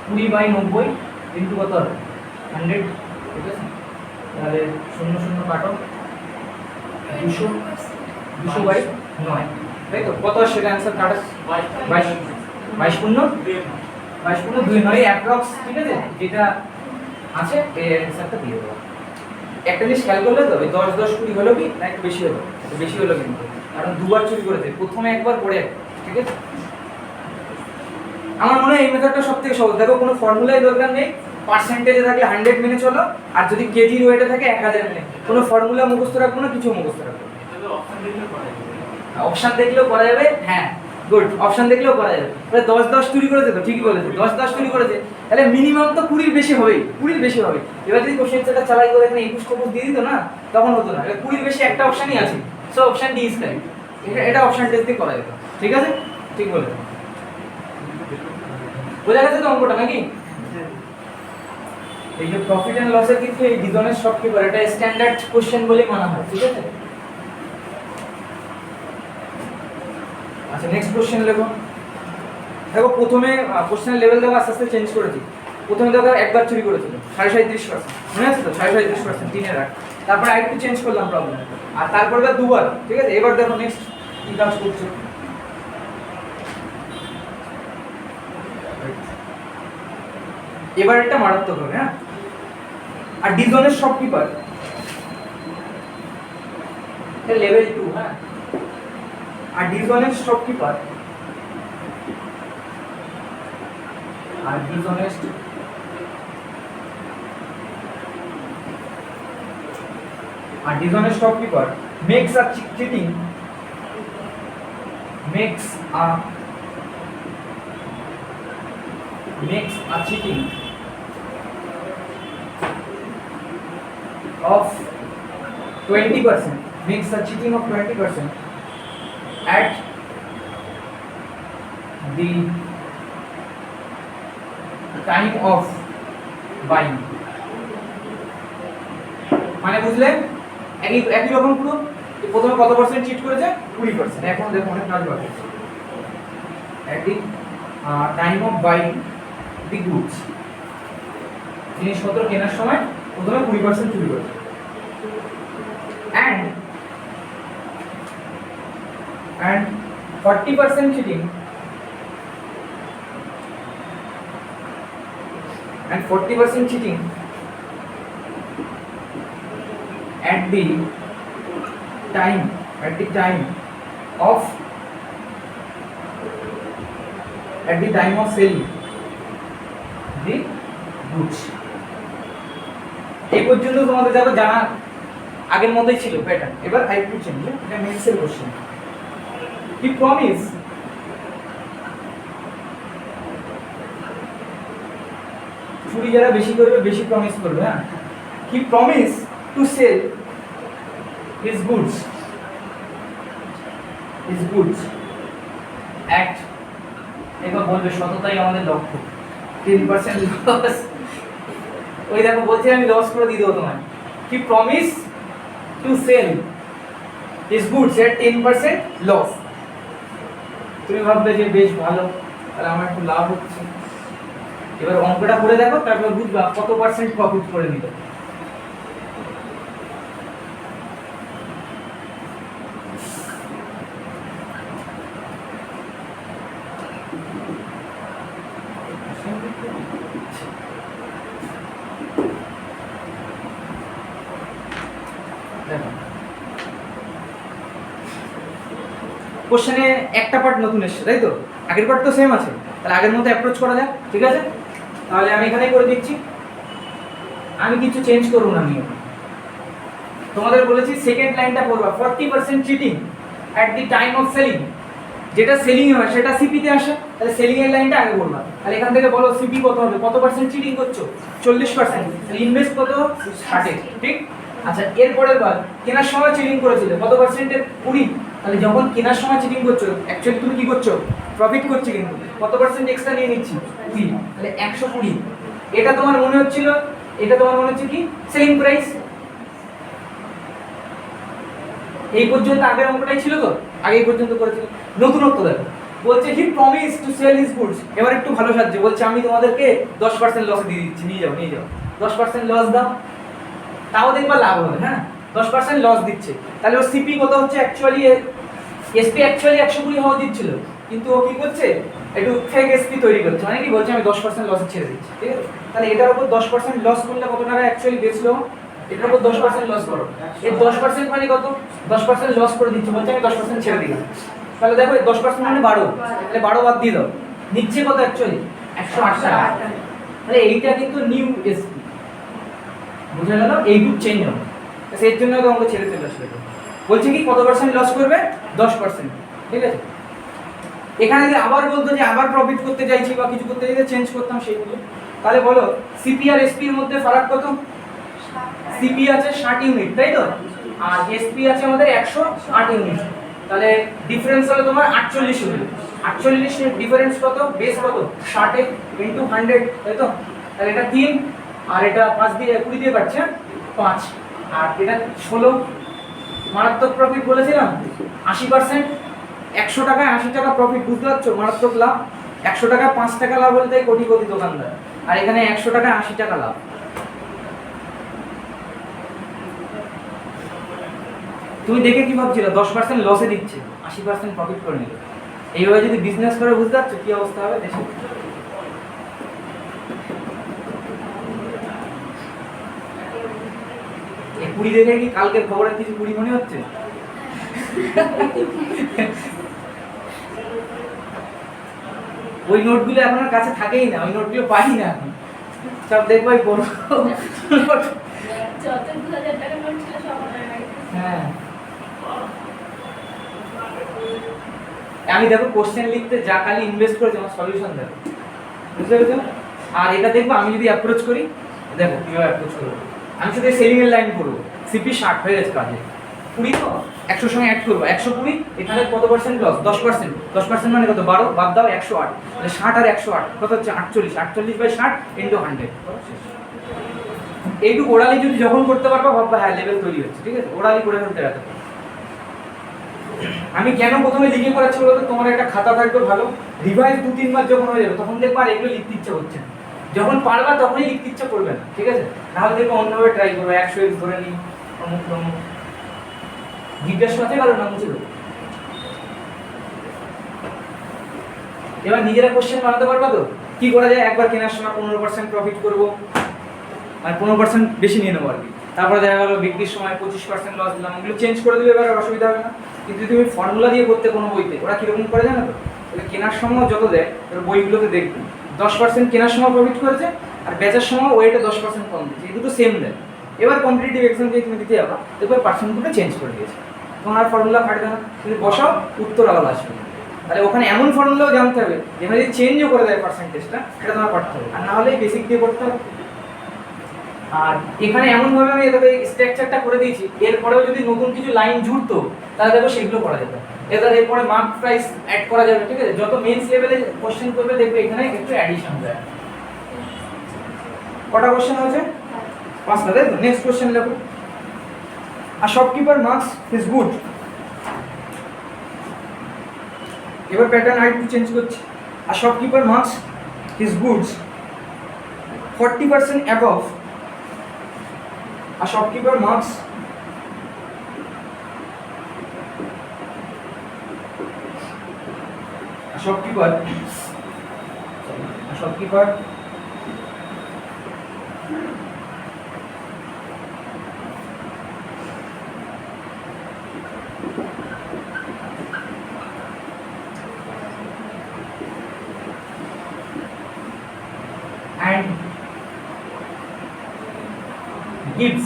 20/90 ইন্টু কত হবে? 100, ঠিক আছে? তাহলে 0 কাটো, 200/9, তাই তো? কত সেটা অ্যান্সার কাটা? 22 22 পূর্ণ 22 নয় অ্যাপ্রক্স, ঠিক আছে, যেটা আছে এই অ্যান্সারটা দিয়ে দেবো। একটা জিনিস খেয়াল করলে তো ওই 10 10 20 হলো কি না একটু বেশি হলো, একটু বেশি হলো কিন্তু, কারণ দুবার চুরি করেছে, প্রথমে একবার পরে একবার, ঠিক আছে। আমার মনে হয় এই মেথডটা সবথেকে সহজ। দেখো কোনো ফর্মুলাই দরকার নেই, পার্সেন্টেজে থাকলে 100 মেনে চলো, আর যদি কেজির ওয়েটে থাকে 1000 মেনে, কোনো ফর্মুলা মুখস্থ রাখবো না, কিছু মুখস্থ রাখবো। অপশন দেখলেও করা যাবে, হ্যাঁ গুড, অপশন দেখলেও করা যাবে। তাহলে 10 10 চুরি করেছে তো, ঠিকই বলেছে, 10 10 চুরি করেছে, তাহলে মিনিমাম তো 20 বেশি হবেই, 20 বেশি হবে। এবার যদি কোশ্চেন সেটটা চালাই করে এখানে 21 কপি দিয়ে দিত না, তখন হতো না। এবার 20 বেশি একটা অপশনই আছে, so option D is correct. এটা অপশন টেস্ট দিয়ে করা যেত, ঠিক আছে, ঠিক বলেছো। বোঝা গেছে তো অঙ্কটা নাকি? এই যে প্রফিট এন্ড লসের ক্ষেত্রে এই ডিজনের শপকিপার, এটা স্ট্যান্ডার্ড কোশ্চেন বলে মানা হয়, ঠিক আছে। আচ্ছা নেক্সট কোশ্চেন লেখো। দেখো প্রথমে কোশ্চেনের লেভেল দেখো আস্তে আস্তে চেঞ্জ করেছি। প্রথমে দেখো একবার চুরি করেছিল 37.5%, মনে আছে তো 37.5% 3-এর আগে। তারপর আরেকটু চেঞ্জ করলাম প্রবলেম, আর তারপর এবার দুবার, ঠিক আছে। এবার দেখো নেক্সট কি কাজ করছে। এবার এটা মারাত্মক হবে, হ্যাঁ। আর ডিজনের শপকিপার এটা লেভেল 2, হ্যাঁ। A dishonest shopkeeper a dishonest shopkeeper makes a cheating of 20%, makes a cheating of 20% at the time of buying। মানে বুঝলে একই রকম পুরো। প্রথমে কত পার্সেন্ট চিট করেছে? 20%। এখন দেখো অনেক কাজ বাকি আছে। at the time of buying the goods, জিনিসপত্র কেনার সময় প্রথমে 20% চুরি করেছে। and 40% cheating at the time of selling the goods। এই পর্যন্ত তোমাদের যাবে জানা আগের মতোই ছিল প্যাটার্ন। এবার আরেকটু চেঞ্জ, এটা মেন্সের কোশ্চেন। কি প্রমিস চুরি যারা বেশি করবে বেশি প্রমিস করবে, হ্যাঁ। কি promise to sell his goods at, এবার বলবে সততাই আমাদের লক্ষ্য, 10% লস। ওই দেখো বলছি আমি লস করে দিয়ে দেবো তোমায়। কি promise to sell his goods at 10% loss. তুমি ভাববে যে বেশ ভালো, তাহলে আমার একটু লাভ হচ্ছে। এবার অঙ্কটা করে দেখো, তারপর বুঝবা কত পার্সেন্ট প্রফিট করে নিল। কোশ্চেনে একটা পার্ট নতুন এসেছে, তাই তো? আগের পার্ট তো সেম আছে, তাহলে আগের মতো অ্যাপ্রোচ করা যায়, ঠিক আছে। তাহলে আমি এখানেই করে দিচ্ছি, আমি কিছু চেঞ্জ করব না। নিয়ম তোমাদের বলেছি সেকেন্ড লাইনটা করবা 40% cheating at the time of selling. যেটা সেলিং হয় সেটা সিপিতে আসে, তাহলে সেলিং এর লাইনটা আগে বলবা। তাহলে এখান থেকে বলো সিপি কত হবে, কত পার্সেন্ট চিটিং করছো? 40%। তাহলে ইনভেস্ট কত? 60, ঠিক। আচ্ছা এরপরের বার কেনার সময় চিটিং করেছিল কত পার্সেন্টের? 20। তাহলে যখন কেনার সময় চিটিং করছো অ্যাকচুয়ালি তুমি কি করছো? প্রফিট করছো, কিন্তু কত পার্সেন্ট এক্সট্রা নিয়ে নিচ্ছি? 20। তাহলে 120। এটা তোমার মনে হচ্ছিল, এটা তোমার মনে হচ্ছে কি সেলিং প্রাইস। এই পর্যন্ত আগের অঙ্কটাই ছিল তো, আগে এই পর্যন্ত করেছিল। নতুনত্ব দেখো, বলছে he promise to sell his goods. এবার একটু ভালো সাহায্য, বলছে আমি তোমাদেরকে 10% লসে দিয়ে দিচ্ছি, নিয়ে যাও 10% লস দাও, তাও দেখবা লাভ হবে, হ্যাঁ। 10% লস দিচ্ছে, তাহলে ওর সিপি কত হচ্ছে? অ্যাকচুয়ালি এসপি অ্যাকচুয়ালি 120 হওয়া দিচ্ছিল, কিন্তু ও কি করছে, একটু ফেক এসপি তৈরি করছে, মানে কি বলছে আমি 10% লসে ছেড়ে দিচ্ছি, ঠিক আছে? তাহলে এটার উপর 10% লস করলে কত টাকা অ্যাকচুয়ালি বেচলো, এটার উপর 10% লস করো, এই 10% মানে কত, 10% লস করে দিচ্ছি, বলছে আমি 10% ছেড়ে দিলাম। তাহলে দেখো এই 10% মানে 12, তাহলে 12 বাদ দিয়ে দাও, নিচ্ছে কত অ্যাকচুয়ালি 108 টাকা। তাহলে এইটা কিন্তু নিউ এসপি, বুঝা গেল, এইটুকু চেঞ্জ হবে, সেই জন্য তো আমাকে ছেড়ে চলে আসবে। বলছে কি কত পার্সেন্ট লস করবে, 10%, ঠিক আছে? এখানে যদি আবার বলতো যে আবার প্রফিট করতে চাইছি বা কিছু করতে চাইলে চেঞ্জ করতাম সেইগুলো। তাহলে বলো সিপি আর এসপি এর মধ্যে ফারাক কত? সিপি আছে 60 ইউনিট, তাই তো, আর এসপি আছে আমাদের 108 ইউনিট, তাহলে ডিফারেন্স হলো তোমার 48 ইউনিট। 48 এর ডিফারেন্স কত, বেস কত, 60 ইনটু 100, তাই তো? তাহলে এটা 3 আর এটা 5 দিয়ে 20 দিয়ে কাটছে 5, আর এটা 16। মারাত্মক প্রফিট বলেছিলাম 80%, 100 টাকায় 80 টাকা প্রফিট, বুঝতে পারছো? মারাত্মক লাভ। 100 টাকায় 5 টাকা লাভ হলে তাই কোটি কোটি দোকানদার, আর এখানে 100 টাকায় 80 টাকা লাভ। তুমি দেখে কি ভাবছিলে 10% লসে দিচ্ছে, 80% প্রফিট করে নিল। এইভাবে যদি বিজনেস করে, বুঝতে পারছো কি অবস্থা হবে দেশে? এই 20 দেখে কি কালকের খবরের কিছু 20 মনে হচ্ছে? ওই নোটগুলো এখন আর কাছে থাকেই না, ওই নোটগুলো পাই না এখন, সব দেখবো ওই বড় নোট। যত 2000 টাকা নোট ছিল সব আমার কাছে। হ্যাঁ, আমি দেখো কোশ্চেন লিখতে যা খালি ইনভেস্ট করেছি আমার সলিউশন দেখো, বুঝতে পেরেছো? আর এটা দেখবো আমি যদি অ্যাপ্রোচ করি, দেখো কিভাবে অ্যাপ্রোচ করবো। আমি শুধু সেলিং এর লাইন করবো, সিপি 60 হয়ে গেছে কাজে, 20 তো 100 সঙ্গে অ্যাড করবো, 120, এখানে কত পার্সেন্ট লস, 10%, 10% মানে কত, 12 বাদ দাও 108, তাহলে 60 আর 108 কত হচ্ছে 48, 48 বাই 60 ইনটু 100। এইটুকু ওরালি যদি যখন করতে পারবো ভাববা হ্যাঁ লেভেল তৈরি হচ্ছে, ঠিক আছে? ওরালি করে ফেলতে গেছে। আমি কেন প্রথমে লিখে করাচ্ছি বলতো, তোমার একটা খাতা থাকবে ভালো, রিভাইজ 2-3 বার যখন হয়ে যাবে তখন দেখবা আর এগুলো লিখতে ইচ্ছে হচ্ছে না, যখন পারবা তখনই লিখতে ইচ্ছে করবে না, ঠিক আছে? নাহলে দেখবো অন্যভাবে ট্রাই করবো, 100x ধরে নিই, অমুক অমুক জিজ্ঞাসা আছে কারো নাম ছিল। এবার নিজেরা কোশ্চেন বানাতে পারবা তো, কি করা যায়, একবার কেনার সময় 15% প্রফিট করবো, আর 15% বেশি নিয়ে নেবো আর কি, তারপরে দেখা গেলো বিক্রির সময় 25% লস দিলাম, এগুলো চেঞ্জ করে দিলে এবার আর অসুবিধা হবে না। কিন্তু তুমি ফর্মুলা দিয়ে করতে কোনো বইতে, ওরা কীরকম করে জানো তো, তাহলে কেনার সময় যত দেয় ওর বইগুলোতে দেখবে 10% কেনার সময় প্রফিট করেছে, আর বেচার সময় ওইটা 10% কম দিচ্ছে, এই দুটো সেম দেয়। এবার কম্পিটিটিভ এক্সাম দিয়ে তুমি দিতে যাবা, দেখবে পার্সেন্টগুলো চেঞ্জ করে দিয়েছে, তোমার আর ফর্মুলা খাটবে না, তুমি বসাও উত্তর আলাদা আসবে। তাহলে ওখানে এমন ফর্মুলাও জানতে হবে যেখানে যদি চেঞ্জও করে দেয় পার্সেন্টেজটা, সেটা তোমার করতে হবে, আর না হলে বেসিক দিয়ে করতে হবে। আর এখানে এমনভাবে আমি এটাকে স্ট্রাকচারটা করে দিয়েছি, এরপরেও যদি নতুন কিছু লাইন জুড়তো তাহলে দেখো সেগুলো করা যেত, এরপরে মার্ক প্রাইস অ্যাড করা যাবে, ঠিক আছে? যত মেন্স লেভেলে কোশ্চেন করবে দেখবে এখানে একটু অ্যাডিশন যায়। কটা কোশ্চেন হয়েছে? 5টা, তাই তো? নেক্সট কোশ্চেন লেখো, a shopkeeper marks is good. এবার প্যাটার্ন আরেকটু চেঞ্জ করছি, a shopkeeper marks is goods 40% above, a shopkeeper marks a shopkeeper and gives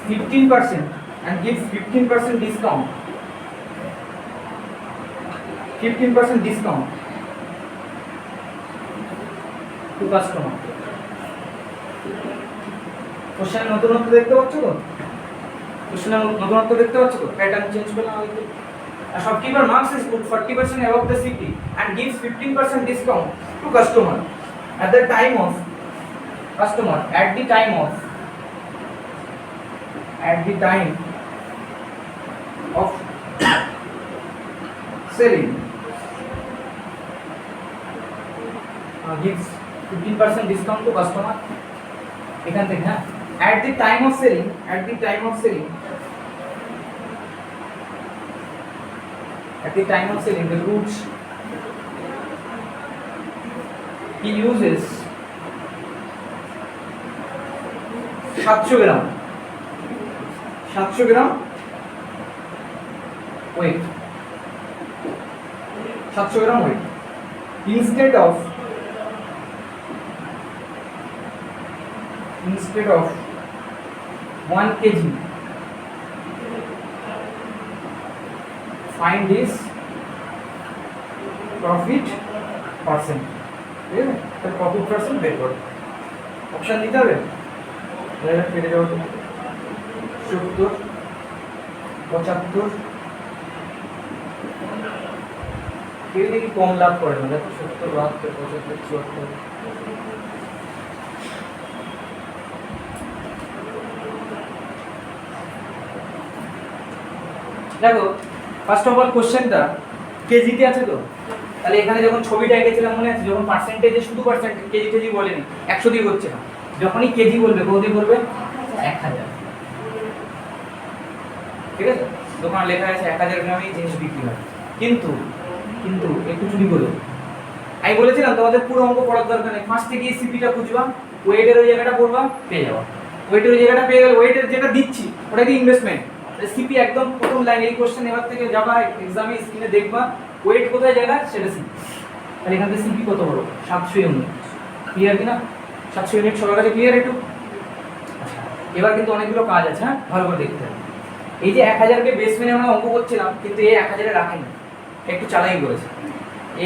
15% and gives 15% discount, 15% discount to customer। Question নতুনত্ব দেখতে পাচ্ছ তো, কোশ্চেনের নতুনত্ব দেখতে পাচ্ছ তো, প্যাটার্ন চেঞ্জ করলাম আমি। A shopkeeper marks is good 40% above the CP and gives 15% discount to customer at the time of selling, gives 15% discount to customer। এখান থেকে হ্যাঁ, at the time of selling at the time of selling the goods he uses 700 gram 700 gram weight 700 gram weight instead of 1 kg find his profit percent ঠিক আছে তার profit percent বের করো option দিতে হবে তাহলে পেয়ে যাবো 70 75 কেউ দেখি কম লাভ করে না দেখো 70 72 75 74 দেখো ফার্স্ট অফ অল কোশ্চেনটা কেজিতে আছে তো তাহলে এখানে যখন ছবিটা এঁকেছিলাম মনে আছে যখন পার্সেন্টেজে শুধু পার্সেন্টেজ কেজি কেজি বলেনি 100 দিয়ে হচ্ছে না যখনই কেজি বলবে কত দিয়ে বলবে 1000 ঠিক আছে দোকানে লেখা আছে 1000 গ্রামে জিনিস বিক্রি হয় কিন্তু কিন্তু একটু চুরি করো আমি বলেছিলাম তোমাদের পুরো অঙ্ক পড়ার দরকার নেই ফার্স্ট থেকে সিপিটা বুঝবা ওয়েটের ওই জায়গাটা পড়বা পেয়ে যাবা ওয়েটের ওই জায়গাটা পেয়ে গেলে ওয়েটের যেটা দিচ্ছি ওটা কি ইনভেস্টমেন্ট সিপি একদম প্রথম লাইন এই কোশ্চেন এবার থেকে যাবা এক্সামে স্ক্রিনে দেখবা ওয়েট কোথায় জায়গা সেটা সিপি আর এখান থেকে সিপি কত বড় 700 ইউনিট ক্লিয়ার কিনা 700 ইউনিট সবার কাছে ক্লিয়ার একটু এবার কিন্তু অনেকগুলো কাজ আছে হ্যাঁ ভালো করে দেখতে হবে এই যে 1000 কে বেস মেনে আমরা অঙ্ক করছিলাম কিন্তু এই 1000 এ রাখেনি একটু চালাই করেছে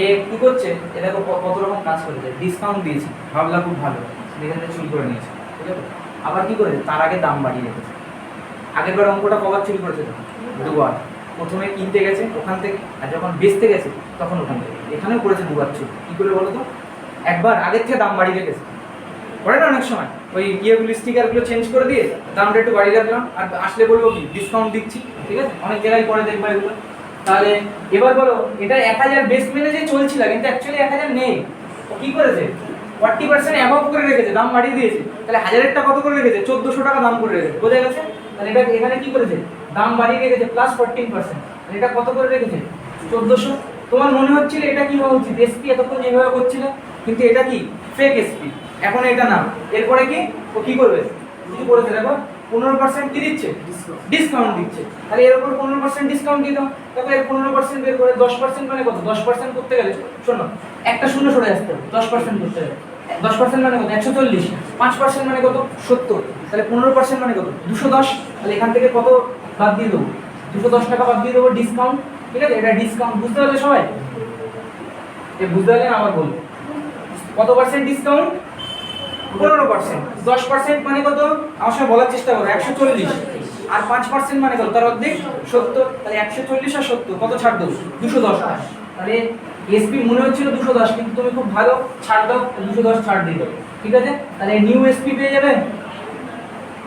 এ কি করছে এ দেখো কত রকম কাজ করেছে ডিসকাউন্ট দিয়েছে ভাবলা খুব ভালো এখান থেকে চুরি করে নিয়েছে ঠিক আছে আবার কি করেছে তার আগে দাম বাড়িয়ে রেখেছে আগেরবার অঙ্কটা কবার চুরি করেছে দুবার প্রথমে কিনতে গেছে ওখান থেকে আর যখন বেচতে গেছে তখন ওখান থেকে এখানেও করেছে দুবার চুরি কি করে বলো তো একবার আগের থেকে দাম বাড়িয়ে রেখেছে করে না অনেক সময় ওই ইয়েগুলো স্টিকারগুলো চেঞ্জ করে দিয়ে দামটা একটু বাড়িয়ে রাখলাম আর আসলে বলবো কি ডিসকাউন্ট দিচ্ছি ঠিক আছে অনেক জায়গায় করে দেখবা এগুলো তাহলে এবার বলো এটা 1000 বেস মেনে যে চলছিল কিন্তু অ্যাকচুয়ালি 1000 নেই ও কি করেছে 40% অ্যাবভ করে রেখেছে দাম বাড়িয়ে দিয়েছে তাহলে 1000 টাকা কত করে রেখেছে 1400 টাকা দাম করে রেখেছে বোঝা গেছে তাহলে এটা এখানে কি করেছে দাম বাড়িয়ে রেখেছে প্লাস 14% এটা কত করে রেখেছে 1400 তোমার মনে হচ্ছিল এটা কি হওয়া উচিত এসপি এতক্ষণ যেভাবে করছিল কিন্তু এটা কি ফেক এসপি এখন এটা না এরপরে কি ও কি করবে কিছু করেছে দেখো 15% কি দিচ্ছে ডিসকাউন্ট দিচ্ছে তাহলে এর উপর 15% ডিসকাউন্ট দিয়ে দাও তারপর এর 15% বের করে 10% মানে কত 10% করতে গেলে শোনো একটা শূন্য সরে আসতে হবে 10% করতে গেলে 10% মানে কত 140 5% মানে কত 70 তাহলে 15% মানে কত 210 তাহলে এখান থেকে কত বাদ দিয়ে দেবো 210 টাকা বাদ দিয়ে দেবো ডিসকাউন্ট ঠিক আছে এটা ডিসকাউন্ট বুঝতে পারলে সবাই এ বুঝতে পারলে আবার বলবো কত পার্সেন্ট ডিসকাউন্ট 15% 10% মানে কত আমার সঙ্গে বলার চেষ্টা করো 140 আর 5% মানে কত তার অর্ধেক 70 তাহলে 140 আর 70 কত ছাড় দেবো 210 তাহলে এসপি মনে হচ্ছিল 210 কিন্তু তুমি খুব ভালো ছাড় দাও 210 ছাড় দিয়ে দাও ঠিক আছে তাহলে নিউ এসপি পেয়ে যাবে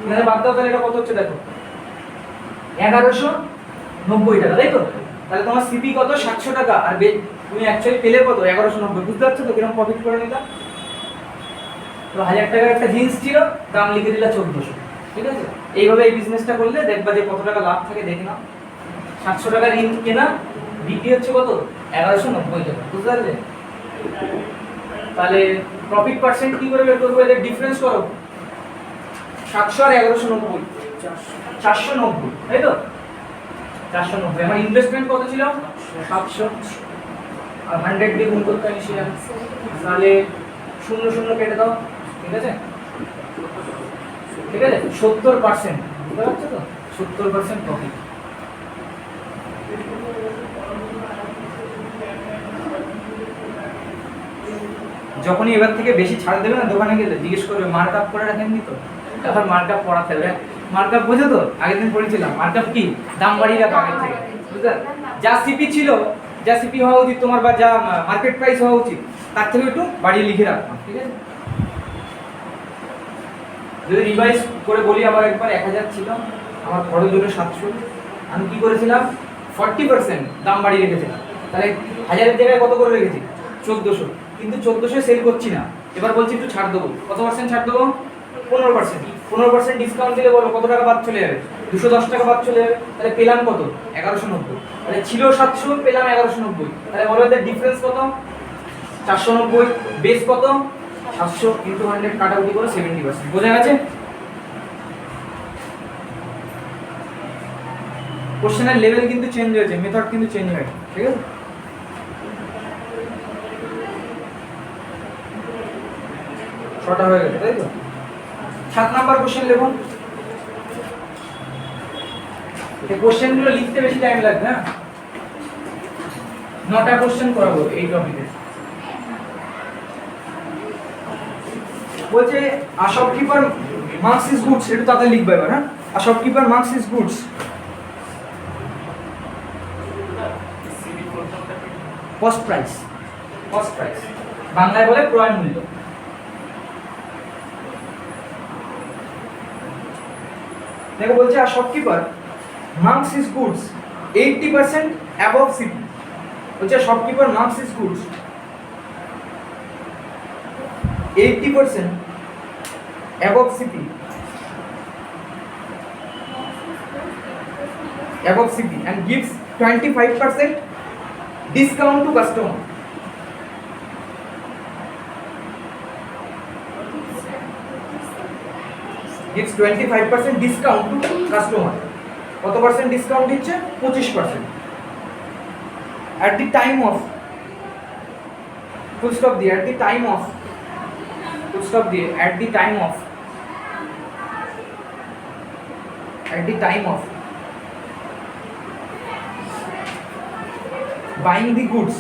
এখানে বাদ দাও তাহলে এটা কত হচ্ছে দেখো 1190 টাকা তাই তো তাহলে তোমার সিপি কত 700 টাকা আর তুমি অ্যাকচুয়ালি পেলে কত 1190 বুঝতে পারছো তো কিরকম প্রফিট করে নিলা তো 1000 টাকার একটা জিনিস ছিল দাম লিখে দিলা 1400 ঠিক আছে এইভাবে এই বিজনেসটা করলে দেখবা যে কত টাকা লাভ থাকে দেখে নাও 700 টাকার ঋণ কেনা বিক্রি হচ্ছে কত 1190 টাকা বুঝতে পারলে তাহলে প্রফিট পার্সেন্ট কি করে বের করবো এদের ডিফারেন্স করো 700 আর 1190 490 তাই তো 490 আমার ইনভেস্টমেন্ট কত ছিল 700 আর 100 দিয়ে গুণ করতে হবে সেটা তাহলে 00 কেটে দাও ঠিক আছে 70% বুঝতে পারছো তো 70% প্রফিট যখনই এবার থেকে বেশি ছাড় দেবে না দোকানে গেলে জিজ্ঞেস করবে মার্কআপ করে রাখেননি তো এখন মার্কআপ পড়াতে হবে মার্কআপ বোঝো তো আগের দিন পড়েছিলাম মার্কআপ কি দাম বাড়িয়ে রাখা আগে থেকে বুঝলে যা সিপি ছিল যা সিপি হওয়া উচিত তোমার বা যা মার্কেট প্রাইস হওয়া উচিত তার থেকে একটু বাড়িয়ে লিখে রাখবা ঠিক আছে যদি রিভাইজ করে বলি আবার একবার 1000 ছিল আমার খরচ হলো 700 আমি কি করেছিলাম 40% দাম বাড়িয়ে রেখেছিলাম তাহলে 1000 এর জায়গায় কত করে রেখেছি 1400 কিন্তু 1400 সেল করছি না এবার বলছি একটু ছাড় দেবো কত পার্সেন্ট ছাড় দেবো 15% ডিসকাউন্ট দিলে বলো কত টাকা বাদ চলে যাবে 210 টাকা বাদ চলে যাবে, তাহলে পেলাম কত? 1190। তাহলে ছিল 700, পেলাম 1190। তাহলে বলো এদের ডিফারেন্স কত? 490। বেস কত? 700 ইনটু 100 কাটাকুটি করে 70%। বোঝা গেছে? কোশ্চেনের লেভেল কিন্তু চেঞ্জ হয়েছে, মেথড কিন্তু চেঞ্জ হয়েছে, ঠিক আছে? ছটা হয়ে গেছে, তাই তো? 7 নাম্বার কোশ্চেন লিখুন। এই কোশ্চেনগুলো লিখতে বেশি টাইম লাগবে, হ্যাঁ? 9টা কোশ্চেন করাবো এই টপিকে। বলছে a shopkeeper marks is goods, এটা তাতে লিখবে এবার, হ্যাঁ? A shopkeeper marks is goods. Cost price, cost price বাংলায় বলে ক্রয় মূল্য। দেখো বলছে a shopkeeper marks his goods 80% above CP. বলছে shopkeeper marks his goods 80% above CP, above CP and gives 25% discount to customer. Gives 25% discount to customer. কত percent discount দিচ্ছে? 25%। at the time of full stop দিয়ে at the time of full stop দিয়ে at the time of at the time of buying the goods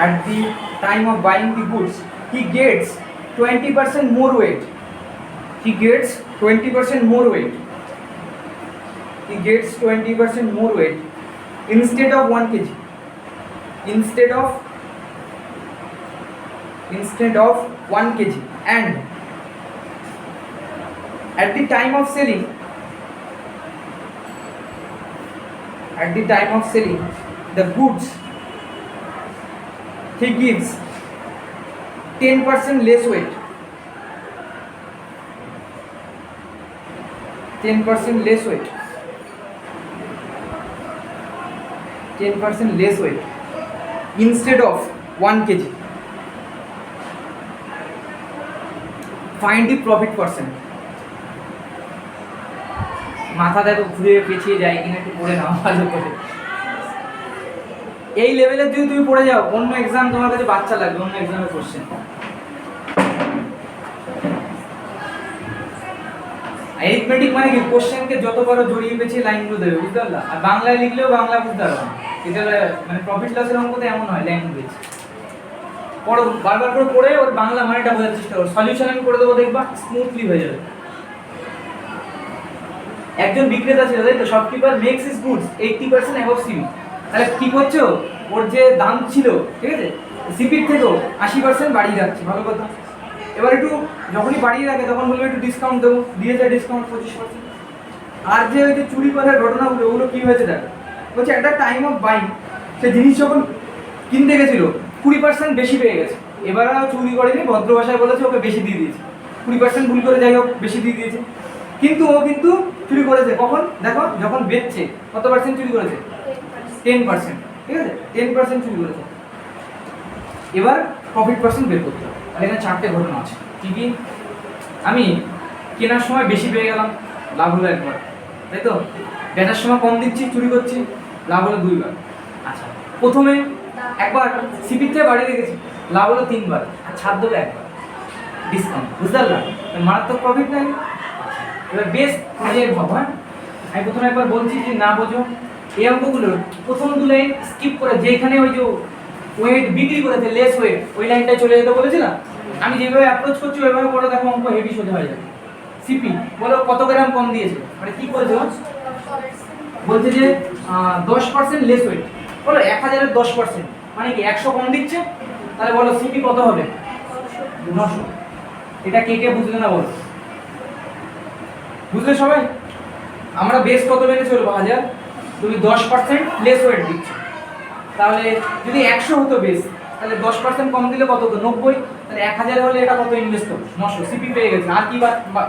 at the time of buying the goods he gets 20% more weight. He gets 20% more weight. He gets 20% more weight instead of 1 kg. Instead of 1 kg. And at the time of selling, the goods he gives 10% less weight. 10% less weight. 10% less weight instead of 1 kg. Find the profit percent. মাথা দেখো ঘুরে পেছিয়ে যায় কিনা, একটু পড়ে নাও ভালো করে। এই লেভেলে যদি তুমি পড়ে যাও, অন্য এক্সাম তোমার কাছে বাচ্চা লাগবে, অন্য এক্সামের কোশ্চেন। অ্যারিথমেটিক মানে কি? কোশ্চেনকে যত পারো জড়িয়ে পেছিয়ে লাইনগুলো দেবে, বুঝতে পারলা? আর বাংলায় লিখলেও বাংলা বুঝতে পারবে না। এটা মানে প্রফিট লসের অঙ্কতে এমন হয়, ল্যাঙ্গুয়েজ পড়ো, বারবার করে পড়ে ওর বাংলা মানেটা বোঝার চেষ্টা করো। সলিউশন আমি করে দেবো, দেখবা স্মুথলি হয়ে যাবে। একজন বিক্রেতা ছিল, তাই তো? Shopkeeper makes his goods 80% above CP. তাহলে কি করছো? ওর যে দাম ছিল, ঠিক আছে, সিপির থেকেও 80% বাড়িয়ে রাখছে, ভালো কথা। এবার একটু যখনই বাড়িয়ে রাখে তখন বলবে একটু ডিসকাউন্ট দেবো, দিয়ে যায় ডিসকাউন্ট 25%। আর যে ওই যে চুরি করার ঘটনাগুলো, ওগুলো কি হয়েছে দেখ। বলছে একটা টাইম অফ বাইং, সে জিনিস যখন কিনতে গেছিল 20% বেশি পেয়ে গেছে। এবার আর চুরি করেনি, ভদ্র ভাষায় বলেছে ওকে বেশি দিয়ে দিয়েছে, 20% ভুল করে যাই হোক বেশি দিয়ে দিয়েছে। কিন্তু ও কিন্তু চুরি করেছে কখন? দেখো যখন বেচছে কত পার্সেন্ট চুরি করেছে? 10%, ঠিক আছে? 10% চুরি করেছে। এবার প্রফিট পার্সেন্ট বের করতে হবে। আর এখানে 4টে ঘটনা আছে। কি কি? আমি কেনার সময় বেশি পেয়ে গেলাম, লাভ হলো একবার, তাই তো? বেচার সময় কম দিচ্ছি, চুরি করছি, লাভ হলো 2বার। আচ্ছা, প্রথমে একবার সিপির থেকে বাড়িয়ে রেখেছি, লাভ হলো 3বার, আর ছাড় দেবো একবার, ডিসকাউন্ট, বুঝতে পারলাম? মারাত্মক প্রফিট নেই। এবার বেশ নিজের ভাব, হ্যাঁ? আমি প্রথমে একবার বলছি যে না বোঝো, এই অঙ্কগুলোর প্রথম 2 লাইন স্কিপ করে যেখানে ওই যে ওয়েট বিক্রি করেছে লেস ওয়েট, ওই লাইনটায় চলে যেতে বলেছিলাম। আমি যেভাবে অ্যাপ্রোচ করছি ওইভাবে করে দেখো, অঙ্ক হেভি সোজা হয়ে যাবে। সিপি বলো কত গ্রাম কম দিয়েছে, মানে কি করেছে? বলছে যে 10% লেস ওয়েট, বলো 1000-এর 10%, মানে কি 100 কম দিচ্ছে। তাহলে বলো সিপি কত হবে? 900। এটা কে কে বুঝলে না বলো? বুঝলে সবাই? আমরা বেস কত মেনে চলবো? 1000। তুমি 10% লেস ওয়েট দিচ্ছ, তাহলে যদি 100 হতো বেস, তাহলে 10% কম দিলে কত হতো 90, তাহলে 1000 হলে এটা কত ইনভেস্ট হবে 900, সিপি পেয়ে গেছে, আর কি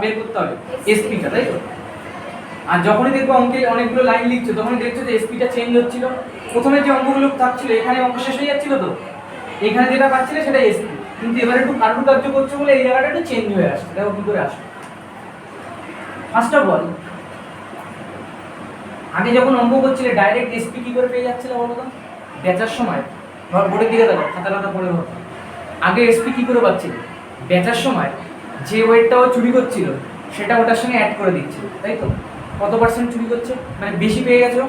বের করতে হবে এসপিটা, তাই তো। আর যখনই দেখবো অঙ্কে অনেকগুলো লাইন লিখছো তখনই দেখছো যে এসপিটা চেঞ্জ হচ্ছিল, প্রথমে যে অঙ্কগুলো থাকছিল এখানে অঙ্ক শেষ হয়ে যাচ্ছিল, তো এখানে যেটা পাচ্ছিলে সেটা এসপি, কিন্তু এবারে একটু কার্য করছো বলে এই জায়গাটা একটু চেঞ্জ হয়ে আসছে। দেখো কি করে আসবে। ফার্স্ট অফ অল, আগে যখন অঙ্ক করছিলে ডাইরেক্ট এসপি কি করে পেয়ে যাচ্ছিলে বলো তো? বেচার সময় ধর বোর্ডের দিকে দেখো, খাতা পড়ে ধর, আগে এসপি কি করে পাচ্ছিলে? বেচার সময় যে ওয়েটটা ও চুরি করছিল সেটা ওটার সঙ্গে অ্যাড করে দিচ্ছিল, তাই তো। কত পার্সেন্ট চুরি করছে, মানে বেশি পেয়ে গেছো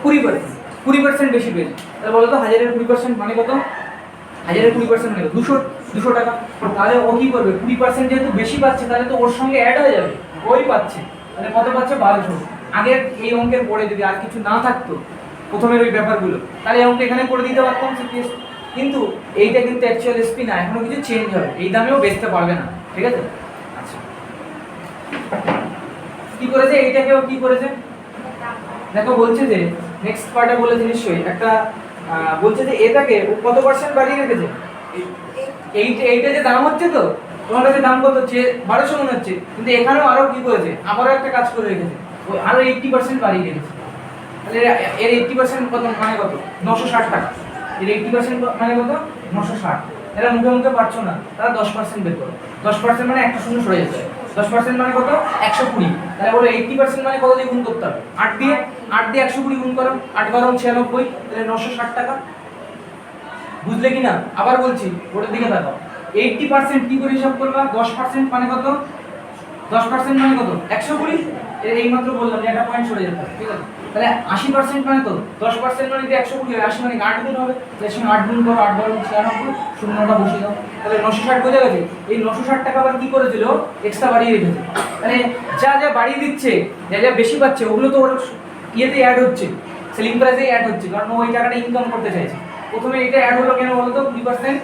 20%, 20% বেশি পেয়েছে। তাহলে বলো তো 1000-এর 20% মানে কত? 1000-এর 20% মানে 200 টাকা। তাহলে ও কি করবে? 20% যেহেতু বেশি পাচ্ছে তাহলে তো ওর সঙ্গে অ্যাড হয়ে যাবে, ওই পাচ্ছে। তাহলে কত পাচ্ছে? 1200। আগের এই অঙ্কের পরে যদি আর কিছু না থাকতো প্রথমের ওই ব্যাপারগুলো, তাহলে এই অঙ্ক এখানে করে দিতে পারতাম সিপিএস, কিন্তু এইটা কিন্তু অ্যাকচুয়াল এসপি না, এখনো কিছু চেঞ্জ হবে, এই দামেও বেচতে পারবে না, ঠিক আছে। আচ্ছা, কি করেছে এইটাকেও কি করেছে দেখো, বলছে যে নেক্সট পার্টে বলেছে নিশ্চয়ই একটা, বলছে যে এটাকে কত পার্সেন্ট বাড়িয়ে রেখেছে, এইটা যে দাম হচ্ছে, তো তোমার কাছে দাম কত হচ্ছে 1200 মনে হচ্ছে, কিন্তু এখানেও আরো কি করেছে, আবারও একটা কাজ করে রেখেছে, ওই আরো 80% বাড়িয়ে রেখেছে। তাহলে এর 80% কত মানে কত? 960 টাকা। এর 80% মানে কত? 960। এরা মুখে মুখে পারছো না, তারা 10% বের করো। 10% মানে একটা শূন্য সরে যেতে হবে। 10% মানে কত? 120। তাহলে বলো 80% মানে কত দিয়ে গুণ করতে হবে? 8 দিয়ে 120 গুণ করো, 8 × 96, তাহলে 960 টাকা। বুঝলে কি না? আবার বলছি, ওটার দিকে তাকাও। 80% কি করে হিসাব করবা? 10% মানে কত? 10% মানে কত? 120। এই মাত্র বললাম যে একটা পয়েন্ট সরে যেতে হবে, ঠিক আছে। তাহলে 80% মানে তো 10% মানে যদি 120 হয়, 80 মানে 8 গুণ হবে, তাহলে সঙ্গে 8 গুণ করো, 8 × 96, শূন্যটা বসিয়ে দাও, তাহলে 960 বোঝা গেছে। এই 960 টাকা আবার কি করেছিল? এক্সট্রা বাড়িয়ে রেখেছে। মানে যা যা বাড়িয়ে দিচ্ছে, যা যা বেশি পাচ্ছে, ওগুলো তো ওর ইয়েতে অ্যাড হচ্ছে, সেলিং প্রাইসে অ্যাড হচ্ছে, কারণ ওই টাকাটা ইনকাম করতে চাইছে। প্রথমে এটা অ্যাড হলো কেন বলো তো? 20%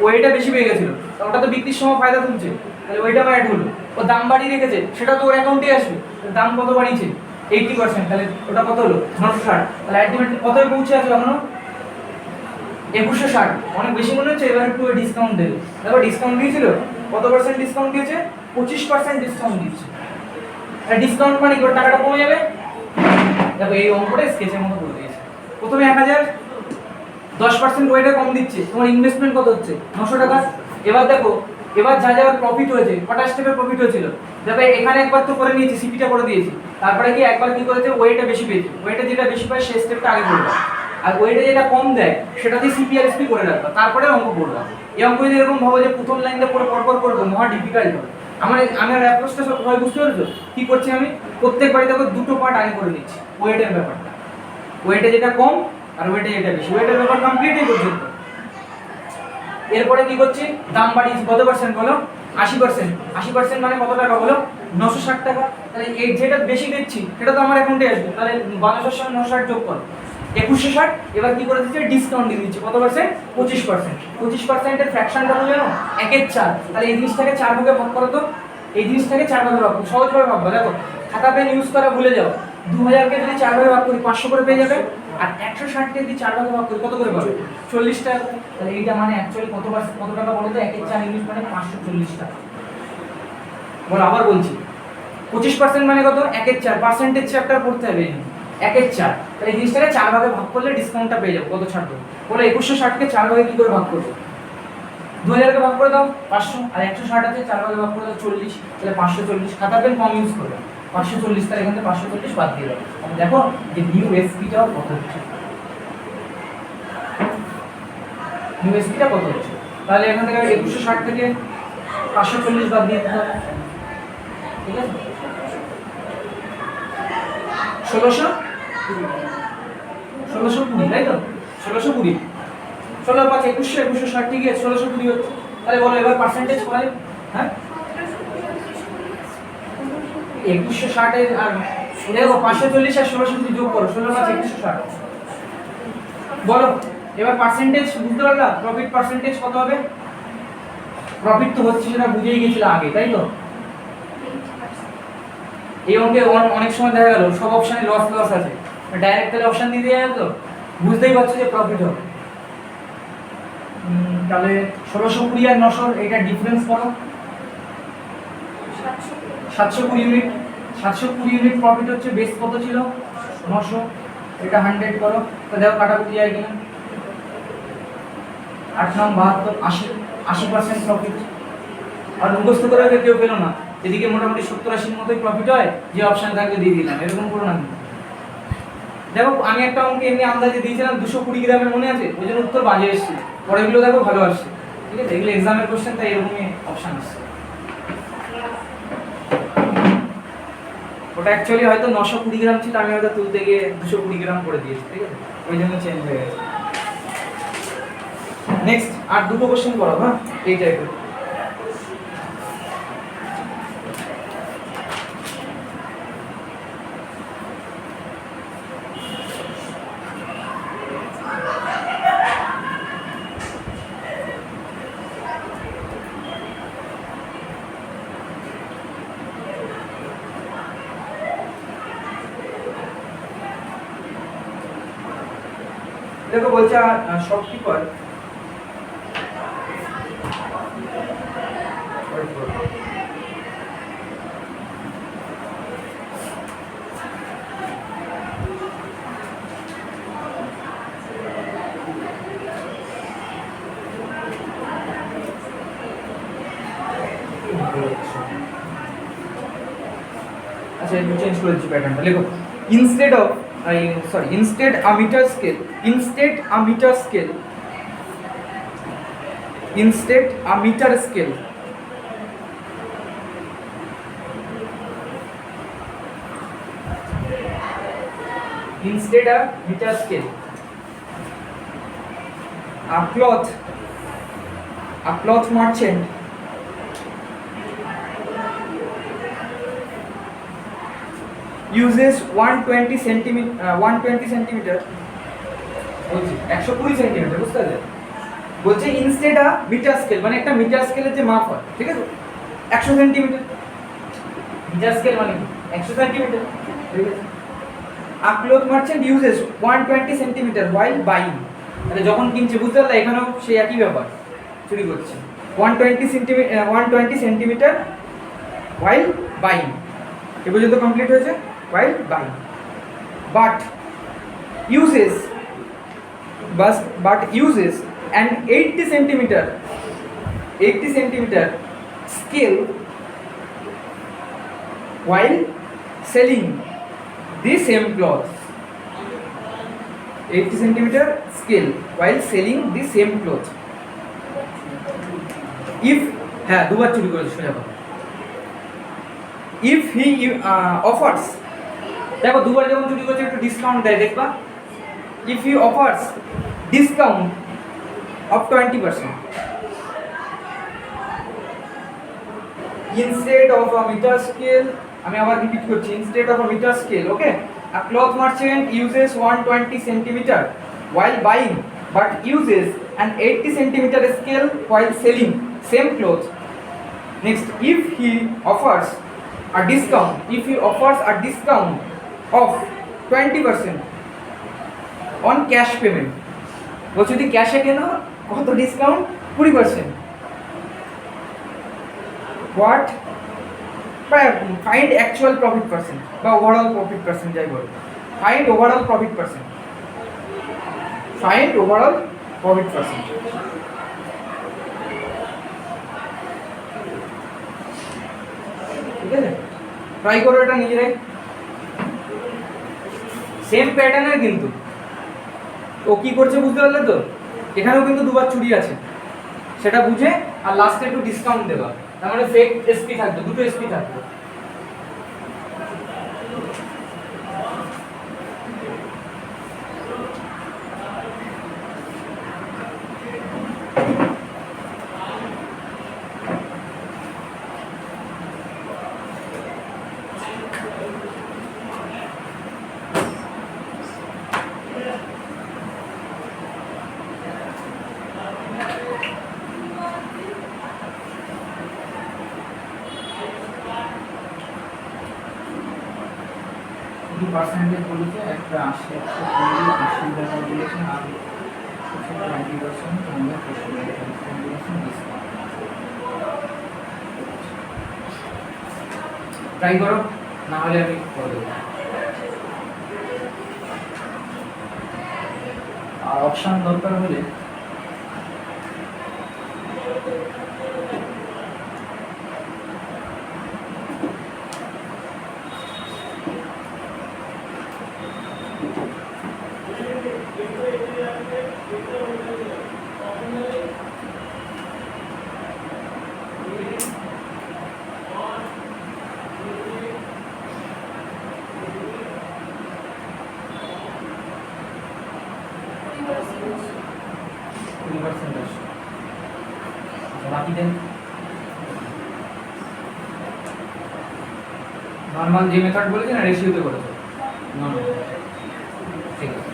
ওইটা বেশি পেয়ে গেছিল, ওটা তো বিক্রির সময় ফায়দা তুলছে, তাহলে ওইটা অ্যাড হলো। ও দাম বাড়িয়ে রেখেছে, সেটা তো ওর অ্যাকাউন্টে আসবে। দাম কত বাড়িয়েছে? 80%, তাহলে ওটা কত হলো? 960। তাহলে আলটিমেটলি কতই পৌঁছে আছে এখনো? 2160। অনেক বেশি মনে হচ্ছে, এবার একটু ডিসকাউন্ট দেবে। দেখো ডিসকাউন্ট দিয়েছিল, কত পার্সেন্ট ডিসকাউন্ট দিয়েছে? 25% ডিসকাউন্ট দিচ্ছে। আর ডিসকাউন্ট মানে কি ওর টাকাটা কমে যাবে? দেখো এই অঙ্কটা স্কেচের মতো করে দিয়েছে। প্রথমে 1000, 10% ওইটা কম দিচ্ছে, তোমার ইনভেস্টমেন্ট কত হচ্ছে? 900 টাকা। এবার দেখো, এবার যা যা পরিফিট হয়েছে, কটা স্টেপের প্রফিট হয়েছিল, দেখো এখানে একবার তো করে নিয়েছি, সিপিটা করে দিয়েছি, তারপরে কি একবার কি করেছে, ওয়েটা বেশি পেয়েছে, ওয়েটা যেটা বেশি পায় সেই স্টেপটা আগে করবে, আর ওয়েটা যেটা কম দেয় সেটাতে সিপি আর এসপি করে রাখবা, তারপরে অঙ্ক করবা। এই অঙ্ক যদি এরকম ভাবো যে প্রথম লাইনটা পরে পরপর করবো, মহা ডিফিকাল্ট হবে। আমার অ্যাপ্রোচটা সবাই বুঝতে পারছো কি করছি আমি? প্রত্যেকবারই দেখো দুটো পার্ট আগে করে নিচ্ছি, ওয়েটের ব্যাপারটা, ওয়েটে যেটা কম আর ওয়েটে যেটা বেশি, ওয়েটের ব্যাপার কমপ্লিট এই পর্যন্ত। এরপরে কি করছি? দাম বাড়িয়েছি, কত পার্সেন্ট বলো? 80%। 80% মানে কত টাকা বলো? 960 টাকা। তাহলে এই যেটা বেশি দিচ্ছি সেটা তো আমার অ্যাকাউন্টে আসবে, তাহলে 1200 সঙ্গে 960 যোগ করো, 2160। এবার কি করে দিচ্ছে? ডিসকাউন্ট দিয়ে দিচ্ছে, কত পার্সেন্ট? 25%। 25% এর ফ্র্যাকশনটা হলো জানো? 1/4। তাহলে এই জিনিসটাকে 4 ভাগে ভাগ করো তো, এই জিনিসটাকে 4 ভাগে ভাগ করো, সহজভাবে ভাববা। দেখো খাতা পেন ইউজ করা ভুলে যাও। 2000 কে যদি 4 ভাগে ভাগ করি 500 করে পেয়ে যাবে, আর 160 কে যদি 4 ভাগে ভাগ করি কত করে পাবে? 40 টাকা। তাহলে এইটা মানে অ্যাকচুয়ালি কত টাকা বলো তো? 1/4 ইউনিট মানে 540 টাকা। বল আবার বলছি, 25% মানে কত? 1/4, পার্সেন্টেজ চ্যাপ্টার পড়তে হবে, 1/4। তাহলে এই জিনিসটাকে 4 ভাগে ভাগ করলে ডিসকাউন্টটা পেয়ে যাবো, কত ছাড় দেবো? বলো 2160 কে 4 ভাগে কি করে ভাগ করবো? 2000 কে ভাগ করে দাও 500, আর 160 আছে 4 ভাগে ভাগ করে দাও 40, তাহলে 540। খাতা পেন কম ইউজ করবে, 540। তাহলে এখান থেকে 540 বাদ দিয়ে দাও। দেখো যে নিউ এসপিটাও কত হচ্ছে, নিউ এসপিটা কত হচ্ছে। তাহলে এখান থেকে 2160 থেকে 540 বাদ দিয়ে দিতে হবে, ঠিক আছে? 1620, তাই তো? 1620, 16 5 2100, 2160 ঠিক আছে, 1620 হচ্ছে। তাহলে বলো এবার পার্সেন্টেজ কয়? হ্যাঁ 2160 এর, আর দেখো 540 আর 1620 যোগ করো, 16 5 2160। বলো এবার পার্সেন্টেজ বুঝতে পারলা? প্রফিট পার্সেন্টেজ কত হবে? প্রফিট তো হচ্ছে সেটা বুঝেই গেছিল আগে, তাই তো? এই অঙ্কে অনেক সময় দেখা গেল সব অপশনে লস আছে, ডাইরেক্ট তাহলে অপশন দিয়ে দেওয়া যেত, বুঝতেই পারছো যে প্রফিট হবে। তাহলে 1620 আর 900 এটা ডিফারেন্স করো। 720 ইউনিট, 720 ইউনিট প্রফিট হচ্ছে, বেস কত ছিল 900, এটা 100 করো, তো দেখো কাটাকুটি যায় কিনা। 8 9 72, 80% প্রফিট। আর মুখস্থ করে কেউ পেলো না, এদিকে মোটামুটি 70-80 মতোই প্রফিট হয়, যে অপশানে থাকবে দিয়ে দিলাম, এরকম করো না। দেখো আমি একটা অঙ্ক এমনি আন্দাজে দিয়েছিলাম 220 গ্রামের, মনে আছে, ওই জন্য উত্তর বাজে এসছে, পরেগুলো দেখো ভালো আসছে, ঠিক আছে, এগুলো এক্সামের কোশ্চেন, তাই এরকমই অপশান আসছে। ওটা অ্যাকচুয়ালি হয়তো 920 গ্রাম ছিল, আমি হয়তো তুলতে গিয়ে 220 গ্রাম করে দিয়েছি, ঠিক আছে, ওই জন্য চেঞ্জ হয়ে গেছে। নেক্সট আর দুটো কোশ্চেন করো, হ্যাঁ এই টাইপের। দেখো বলছে শপকিপার আচ্ছা একটু চেঞ্জ করে দিচ্ছি প্যাটার্নটা, লেখো instead a meter scale, instead a meter scale a cloth merchant uses 120 centimeter বলছি 120 সেন্টিমিটার, বুঝতে পারলে, বলছে ইনস্টেড আ মিটার স্কেল, মানে একটা মিটার স্কেলের যে মাপ হয়, ঠিক আছে, 100 সেন্টিমিটার, মিটার স্কেল মানে 100 সেন্টিমিটার, ঠিক আছে। A cloth merchant uses 120 centimetre while buying, তাহলে যখন কিনছে, বুঝতে পারলে, এখানেও সেই একই ব্যাপার, চুরি করছে, 120 সেন্টিমিটার while buying, এ পর্যন্ত কমপ্লিট হয়েছে, while buying, but uses an 80 centimeter scale while selling the same cloth, 80 centimeter scale while selling the same cloth, if হ্যাঁ দুবার চুরি করেছে, সোজা কথা, if he offers, দেখো দুবার যখন চুরি করছে একটু ডিসকাউন্ট দেয়, দেখবা, if he offers discount of 20% instead of a meter scale, আমি আবার রিপিট করছি, instead of a meter scale, okay, a cloth merchant uses 120 centimeter while buying but uses an 80 centimeter scale while selling same cloth. Next, if he offers a discount of 20% on cash payment, বলছো যদি ক্যাশে কেন কত discount, 20%, what find actual profit percent বা overall profit percent, যাই বলো, find overall profit percent, ঠিক আছে, try করো এটা নিজেরাই, সেম প্যাটার্নের, কিন্তু ও কি করছে বুঝতে পারলে তো, এখানেও কিন্তু দুবার চুরি আছে, সেটা বুঝে আর লাস্টে একটু ডিসকাউন্ট দেবা, তার মানে ফেক এসপি থাকবে, দুটো এসপি থাকবে। পার্সেন্টেজ বলেছে, একটা 80 টাকা বলেছে, আর 20% তোমরা 20% ডিসকাউন্ট ট্রাই করো, না হলে আমি করে দেবো। আর অপশন দরকার হলে বাকি দেন নর্মাল যে মেথড বলেছে না রেশিওতে করেছে নর্মাল, ঠিক আছে।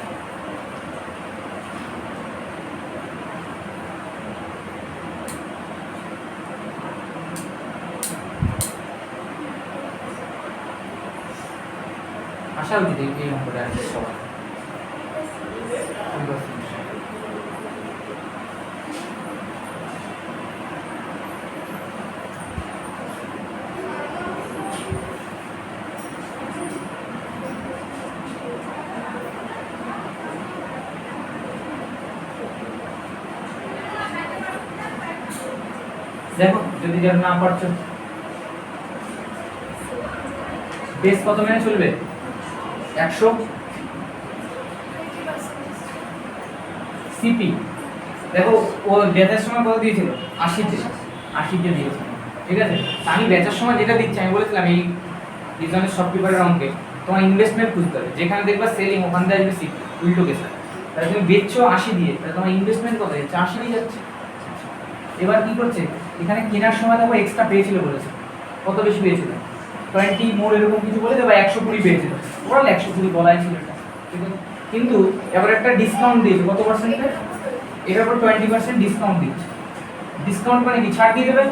আশা উচিত এই অঙ্কটা আর কি সবার দেখো যদি যার না পারছো বেস কত মেনে চলবে 100 সিপি। দেখো ও ব্যাচের সময় কত দিয়েছিল 80 তে দিয়েছিল, ঠিক আছে। আমি ব্যাচের সময় যেটা দিচ্ছি আমি বলেছিলাম এই ডিজাইনের সব পেপারের অঙ্কে তোমার ইনভেস্টমেন্ট খুঁজতে হবে, যেখানে দেখবা সেলিং ওখান থেকে আসবে সিপি, উল্টো কেস। তাহলে তুমি বেচছো 80 দিয়ে, তাহলে তোমার ইনভেস্টমেন্ট কত যাচ্ছে 80 দিয়ে যাচ্ছে। এবার কি করছে এখানে কেনার সময় দেখো এক্সট্রা পেয়েছিল বলেছে, কত বেশি পেয়েছিল 20 মোর এরকম কিছু বলেছে বা 120 পেয়েছিল, ওরাল 120 বলাই ছিল এটা, ঠিক আছে। কিন্তু এবার একটা ডিসকাউন্ট দিয়েছে কত পার্সেন্টে, এটার উপর 20% ডিসকাউন্ট দিচ্ছে। ডিসকাউন্ট মানে কি ছাড় দিয়ে দেবে,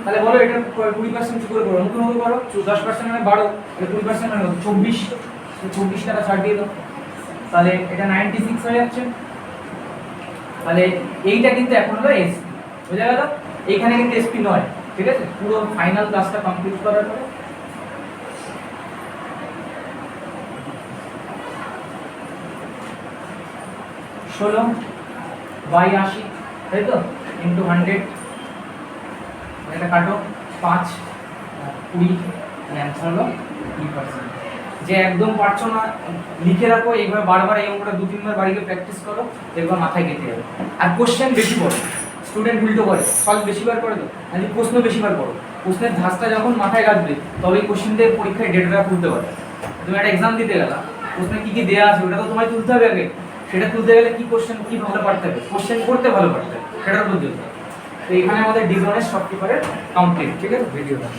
তাহলে বলো এটা 20% কি করে করো, নতুন করে করো 10% মানে 12, এটা 20% মানে 24 টাকা ছাড় দিয়ে দাও, তাহলে এটা 96 হয়ে যাচ্ছে। তাহলে এইটা কিন্তু এখন হলো এসপি, বুঝা গেল। এইখানে কিন্তু এসপি নয়, ঠিক আছে। পুরো ফাইনাল ক্লাসটা কমপ্লিট করার পরে 16/80 তাই তো ইন্টু 100, এটা কাটো 5 20, অ্যান্সার হলো 2%। যে একদম পারছো না লিখে রাখো, এইভাবে বারবার এই অঙ্কটা 2-3 বার বাড়িতে প্র্যাকটিস করো, দেখবা মাথায় গেঁথে যাবে। আর কোশ্চেন বেশি পড়ো, স্টুডেন্ট উল্টো করে সলভ বেশিবার করে তো, আর প্রশ্ন বেশিবার পড়ো। প্রশ্নের ধাঁচটা যখন মাথায় রাখবে তবেই কোশ্চেন দিয়ে পরীক্ষায় ডেটাটা তুলতে পারবে। তুমি একটা এক্সাম দিতে গেলা, প্রশ্নে কি কি দেওয়া আছে ওটা তো তোমায় তুলতে হবে আগে, সেটা তুলতে গেলে কি কোশ্চেন কি ভালো পারতে হবে, কোশ্চেন করতে ভালো পারতে হবে, সেটার উপর দিতে হবে। তো এখানে আমাদের ডিজাইনের সব পেপারের কমপ্লিট, ঠিক আছে ভিডিওটা।